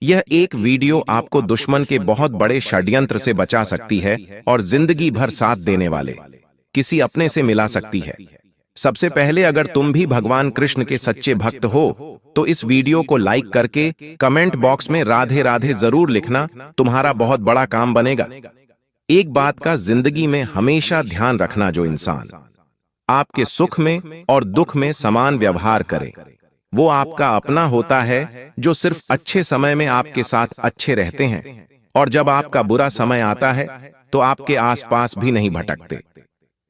यह एक वीडियो आपको दुश्मन के बहुत बड़े षड्यंत्र से बचा सकती है और जिंदगी भर साथ देने वाले किसी अपने से मिला सकती है। सबसे पहले अगर तुम भी भगवान कृष्ण के सच्चे भक्त हो तो इस वीडियो को लाइक करके कमेंट बॉक्स में राधे राधे जरूर लिखना, तुम्हारा बहुत बड़ा काम बनेगा। एक बात का जिंदगी में हमेशा ध्यान रखना, जो इंसान आपके सुख में और दुख में समान व्यवहार करे वो आपका अपना होता है, जो सिर्फ अच्छे समय में आपके साथ अच्छे रहते हैं और जब आपका बुरा समय आता है तो आपके आसपास भी नहीं भटकते।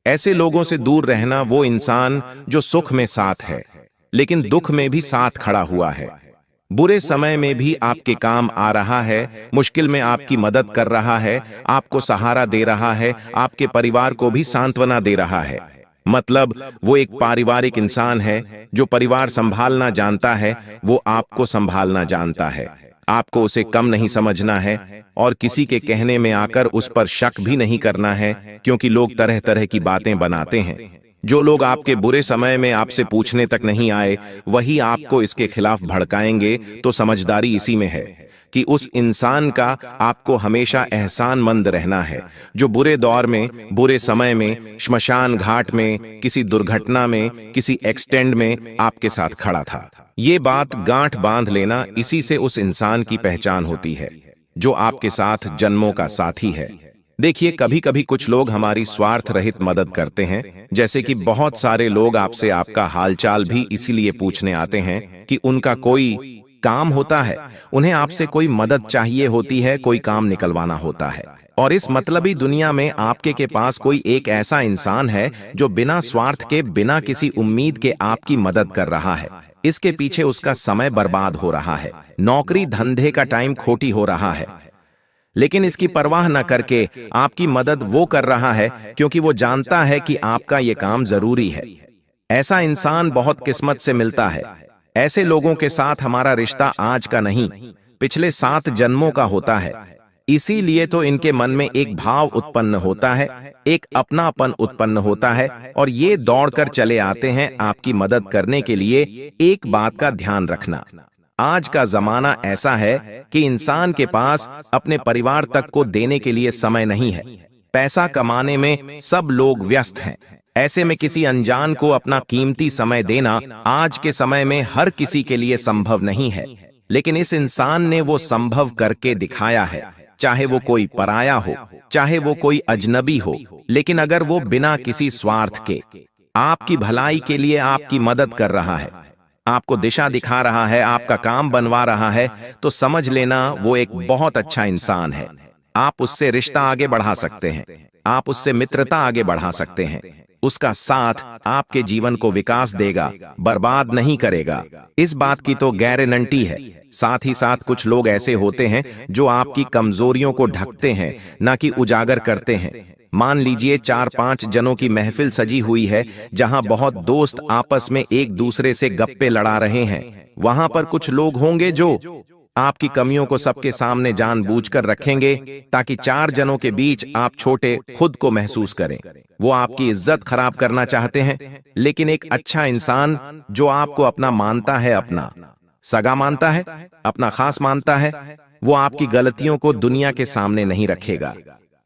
ऐसे लोगों से दूर रहना। वो इंसान जो सुख में साथ है लेकिन दुख में भी साथ खड़ा हुआ है, बुरे समय में भी आपके काम आ रहा है, मुश्किल में आपकी मदद कर रहा है, आपको सहारा दे रहा है, आपके परिवार को भी सांत्वना दे रहा है। मतलब वो एक पारिवारिक इंसान है जो परिवार संभालना जानता है, वो आपको संभालना जानता है। आपको उसे कम नहीं समझना है और किसी के कहने में आकर उस पर शक भी नहीं करना है, क्योंकि लोग तरह तरह की बातें बनाते हैं। जो लोग आपके बुरे समय में आपसे पूछने तक नहीं आए वही आपको इसके खिलाफ भड़काएंगे। तो समझदारी इसी में है कि उस इंसान का आपको हमेशा एहसानमंद रहना है, जो बुरे दौर में, बुरे समय में, श्मशान घाट में, किसी दुर्घटना में, किसी एक्सीडेंट में आपके साथ खड़ा था। ये बात गांठ बांध लेना, इसी से उस इंसान की पहचान होती है जो आपके साथ जन्मों का साथी है। देखिए, कभी कभी कुछ लोग हमारी स्वार्थ रहित मदद करते हैं, जैसे कि बहुत सारे लोग आपसे आपका हालचाल भी इसीलिए पूछने आते हैं कि उनका कोई काम होता है, उन्हें आपसे कोई मदद चाहिए होती है, कोई काम निकलवाना होता है। और इस मतलबी दुनिया में आपके के पास कोई एक ऐसा इंसान है जो बिना स्वार्थ के, बिना किसी उम्मीद के आपकी मदद कर रहा है। इसके पीछे उसका समय बर्बाद हो रहा है, नौकरी धंधे का टाइम खोटी हो रहा है, लेकिन इसकी परवाह न करके आपकी मदद वो कर रहा है क्योंकि वो जानता है कि आपका ये काम जरूरी है। ऐसा इंसान बहुत किस्मत से मिलता है। ऐसे लोगों के साथ हमारा रिश्ता आज का नहीं, पिछले 7 जन्मों का होता है। इसीलिए तो इनके मन में एक भाव उत्पन्न होता है, एक अपनापन उत्पन्न होता है और ये दौड़कर चले आते हैं आपकी मदद करने के लिए। एक बात का ध्यान रखना, आज का जमाना ऐसा है कि इंसान के पास अपने परिवार तक को देने के लिए समय नहीं है। पैसा कमाने में सब लोग व्यस्त हैं। ऐसे में किसी अनजान को अपना कीमती समय देना आज के समय में हर किसी के लिए संभव नहीं है, लेकिन इस इंसान ने वो संभव करके दिखाया है। चाहे वो कोई पराया हो, चाहे वो कोई अजनबी हो, लेकिन अगर वो बिना किसी स्वार्थ के आपकी भलाई के लिए आपकी मदद कर रहा है, आपको दिशा दिखा रहा है, आपका काम बनवा रहा है, तो समझ लेना वो एक बहुत अच्छा इंसान है। आप उससे रिश्ता आगे बढ़ा सकते हैं, आप उससे मित्रता आगे बढ़ा सकते हैं। उसका साथ आपके जीवन को विकास देगा, बर्बाद नहीं करेगा। इस बात की तो गारंटी है। साथ ही साथ कुछ लोग ऐसे होते हैं जो आपकी कमजोरियों को ढकते हैं, ना कि उजागर करते हैं। मान लीजिए 4-5 जनों की महफिल सजी हुई है, जहां बहुत दोस्त आपस में एक दूसरे से गप्पे लड़ा रहे हैं। वहां पर कुछ लोग होंगे जो आपकी कमियों को सबके सामने जानबूझकर रखेंगे, ताकि 4 जनों के बीच आप छोटे खुद को महसूस करें। वो आपकी इज्जत खराब करना चाहते हैं। लेकिन एक अच्छा इंसान जो आपको अपना मानता है, अपना सगा मानता है, अपना खास मानता है, वो आपकी गलतियों को दुनिया के सामने नहीं रखेगा।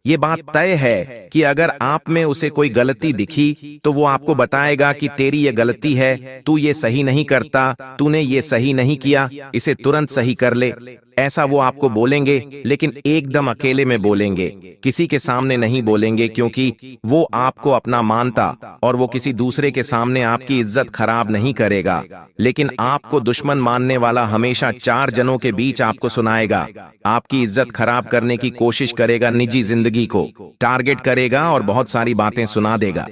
ये बात तय है कि अगर आप में उसे कोई गलती दिखी तो वो आपको बताएगा कि तेरी ये गलती है, तू ये सही नहीं करता, तूने ये सही नहीं किया, इसे तुरंत सही कर ले। ऐसा वो आपको बोलेंगे, लेकिन एकदम अकेले में बोलेंगे, किसी के सामने नहीं बोलेंगे, क्योंकि वो आपको अपना मानता और वो किसी दूसरे के सामने आपकी इज्जत खराब नहीं करेगा। लेकिन आपको दुश्मन मानने वाला हमेशा 4 जनों के बीच आपको सुनाएगा, आपकी इज्जत खराब करने की कोशिश करेगा, निजी जिंदगी को टारगेट करेगा और बहुत सारी बातें सुना देगा।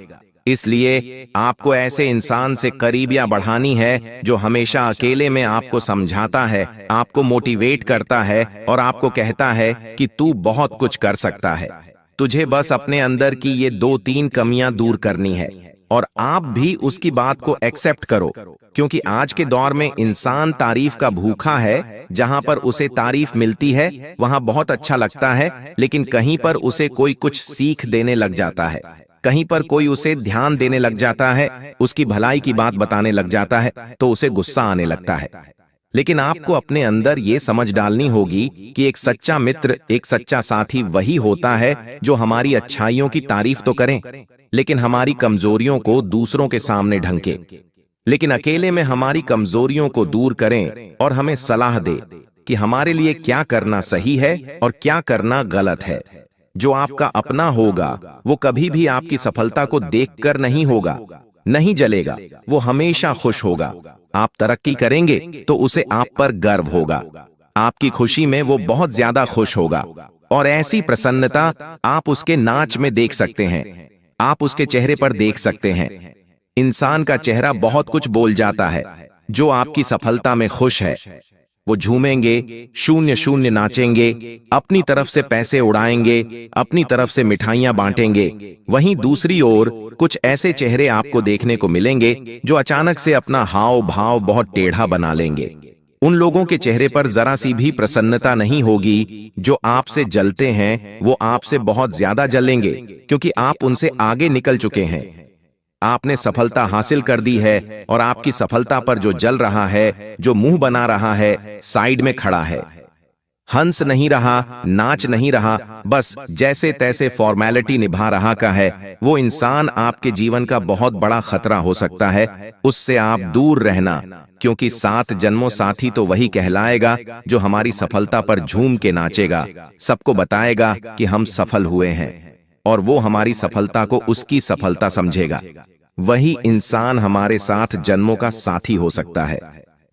इसलिए आपको ऐसे इंसान से करीबियां बढ़ानी है जो हमेशा अकेले में आपको समझाता है, आपको मोटिवेट करता है और आपको कहता है कि तू बहुत कुछ कर सकता है। तुझे बस अपने अंदर की ये 2-3 कमियां दूर करनी है और आप भी उसकी बात को एक्सेप्ट करो, क्योंकि आज के दौर में इंसान तारीफ का भूखा है। जहां पर उसे तारीफ मिलती है वहां बहुत अच्छा लगता है, लेकिन कहीं पर उसे कोई कुछ सीख देने लग जाता है, कहीं पर कोई उसे ध्यान देने लग जाता है, उसकी भलाई की बात बताने लग जाता है, तो उसे गुस्सा आने लगता है। लेकिन आपको अपने अंदर ये समझ डालनी होगी कि एक सच्चा मित्र, एक सच्चा साथी वही होता है जो हमारी अच्छाइयों की तारीफ तो करें, लेकिन हमारी कमजोरियों को दूसरों के सामने ढंके, लेकिन अकेले में हमारी कमजोरियों को दूर करें और हमें सलाह दे कि हमारे लिए क्या करना सही है और क्या करना गलत है। जो आपका अपना होगा वो कभी भी आपकी सफलता को देखकर नहीं होगा, नहीं जलेगा, वो हमेशा खुश होगा। आप तरक्की करेंगे तो उसे आप पर गर्व होगा, आपकी खुशी में वो बहुत ज्यादा खुश होगा और ऐसी प्रसन्नता आप उसके नाच में देख सकते हैं, आप उसके चेहरे पर देख सकते हैं। इंसान का चेहरा बहुत कुछ बोल जाता है। जो आपकी सफलता में खुश है वो झूमेंगे, शून्य शून्य नाचेंगे, अपनी तरफ से पैसे उड़ाएंगे, अपनी तरफ से मिठाइयां बांटेंगे। वहीं दूसरी ओर कुछ ऐसे चेहरे आपको देखने को मिलेंगे जो अचानक से अपना हाव भाव बहुत टेढ़ा बना लेंगे। उन लोगों के चेहरे पर जरा सी भी प्रसन्नता नहीं होगी। जो आपसे जलते हैं वो आपसे बहुत ज्यादा जलेंगे, क्योंकि आप उनसे आगे निकल चुके हैं। आपने सफलता हासिल कर दी है और आपकी सफलता पर जो जल रहा है, जो मुंह बना रहा है, साइड में खड़ा है, हंस नहीं रहा, नाच नहीं रहा, बस जैसे तैसे फॉर्मेलिटी निभा रहा का है, वो इंसान आपके जीवन का बहुत बड़ा खतरा हो सकता है। उससे आप दूर रहना, क्योंकि 7 जन्मों साथी तो वही कहलाएगा जो हमारी सफलता पर झूम के नाचेगा, सबको बताएगा कि हम सफल हुए हैं और वो हमारी सफलता को उसकी सफलता समझेगा। वही इंसान हमारे 7 जन्मों का साथी हो सकता है।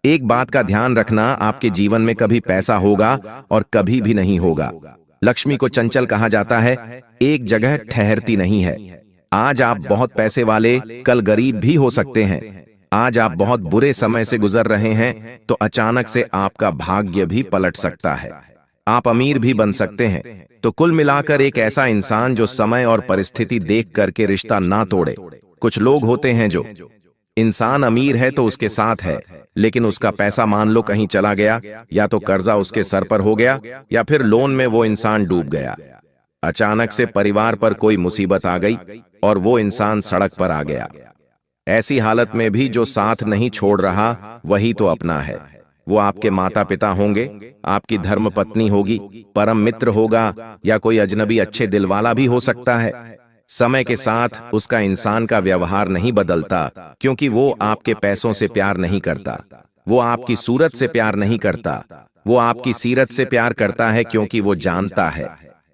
एक बात का ध्यान रखना, आपके जीवन में कभी पैसा होगा और कभी भी नहीं होगा। लक्ष्मी को चंचल कहा जाता है, एक जगह ठहरती नहीं है। आज आप बहुत पैसे वाले, कल गरीब भी हो सकते हैं। आज आप बहुत बुरे समय से गुजर रहे हैं तो अचानक से आपका भाग्य भी पलट सकता है, आप अमीर भी बन सकते हैं। तो कुल मिलाकर एक ऐसा इंसान जो समय और परिस्थिति देख करके रिश्ता ना तोड़े। कुछ लोग होते हैं जो इंसान अमीर है तो उसके साथ है, लेकिन उसका पैसा मान लो कहीं चला गया, या तो कर्जा उसके सर पर हो गया या फिर लोन में वो इंसान डूब गया। अचानक से परिवार पर कोई मुसीबत आ गई और वो इंसान सड़क पर आ गया। ऐसी हालत में भी जो साथ नहीं छोड़ रहा वही तो अपना है। वो आपके माता पिता होंगे, आपकी धर्म पत्नी होगी, परम मित्र होगा, या कोई अजनबी अच्छे दिल वाला भी हो सकता है। समय के साथ उसका इंसान का व्यवहार नहीं बदलता, क्योंकि वो आपके पैसों से प्यार नहीं करता, वो आपकी सूरत से प्यार नहीं करता, वो आपकी सीरत से प्यार करता है, क्योंकि वो जानता है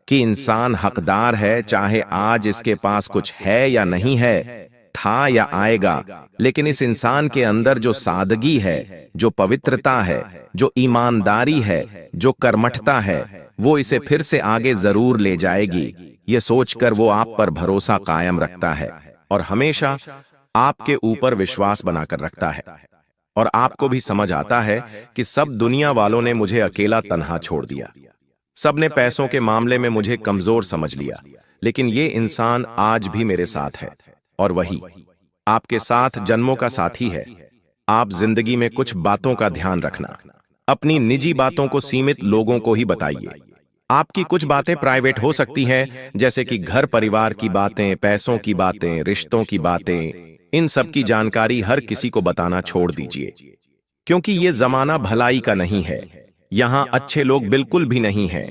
कि इंसान हकदार है, चाहे आज इसके पास कुछ है या नहीं है, था या आएगा। लेकिन इस इंसान के अंदर जो सादगी है, जो पवित्रता है, जो ईमानदारी है, जो कर्मठता है, वो इसे फिर से आगे जरूर ले जाएगी। ये सोचकर वो आप पर भरोसा कायम रखता है। और हमेशा आपके ऊपर विश्वास बनाकर रखता है। और आपको भी समझ आता है कि सब दुनिया वालों ने मुझे अकेला तन्हा छोड़ दिया, सबने पैसों के मामले में मुझे कमजोर समझ लिया, लेकिन ये इंसान आज भी मेरे साथ है और वही आपके साथ जन्मों का साथी है। आप जिंदगी में कुछ बातों का ध्यान रखना, अपनी निजी बातों को सीमित लोगों को ही बताइए। आपकी कुछ बातें प्राइवेट हो सकती हैं, जैसे कि घर परिवार की बातें, पैसों की बातें, रिश्तों की बातें। इन सब की जानकारी हर किसी को बताना छोड़ दीजिए, क्योंकि ये जमाना भलाई का नहीं है। यहाँ अच्छे लोग बिल्कुल भी नहीं हैं।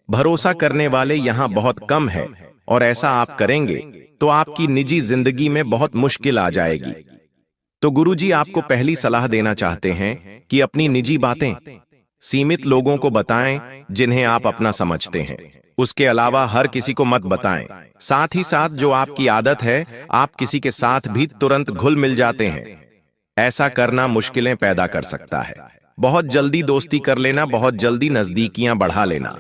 भरोसा करने वाले यहाँ बहुत कम है, और ऐसा आप करेंगे तो आपकी निजी जिंदगी में बहुत मुश्किल आ जाएगी। तो गुरुजी आपको पहली सलाह देना चाहते हैं कि अपनी निजी बातें सीमित लोगों को बताएं, जिन्हें आप अपना समझते हैं। उसके अलावा हर किसी को मत बताएं। साथ ही साथ जो आपकी आदत है, आप किसी के साथ भी तुरंत घुल मिल जाते हैं। ऐसा करना मुश्किलें पैदा कर सकता है। बहुत जल्दी दोस्ती कर लेना, बहुत जल्दी नजदीकियां बढ़ा लेना,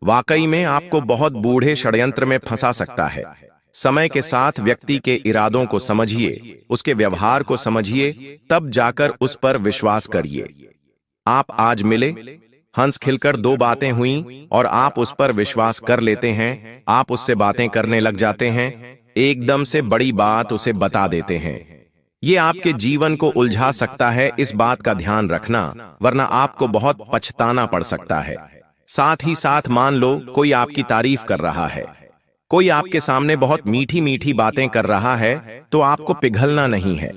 वाकई में आपको बहुत बूढ़े षड्यंत्र में फंसा सकता है। समय के साथ व्यक्ति के इरादों को समझिए, उसके व्यवहार को समझिए, तब जाकर उस पर विश्वास करिए। आप आज मिले, हंस खिलकर दो बातें हुई और आप उस पर विश्वास कर लेते हैं। आप उससे बातें करने लग जाते हैं, एकदम से बड़ी बात उसे बता देते हैं। ये आपके जीवन को उलझा सकता है, इस बात का ध्यान रखना, वरना आपको बहुत पछताना पड़ सकता है। साथ ही साथ मान लो कोई आपकी तारीफ कर रहा है, कोई आपके सामने बहुत मीठी मीठी बातें कर रहा है, तो आपको पिघलना नहीं है।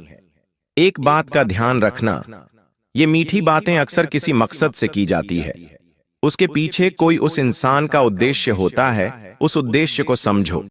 एक बात का ध्यान रखना, ये मीठी बातें अक्सर किसी मकसद से की जाती है। उसके पीछे कोई उस इंसान का उद्देश्य होता है, उस उद्देश्य को समझो।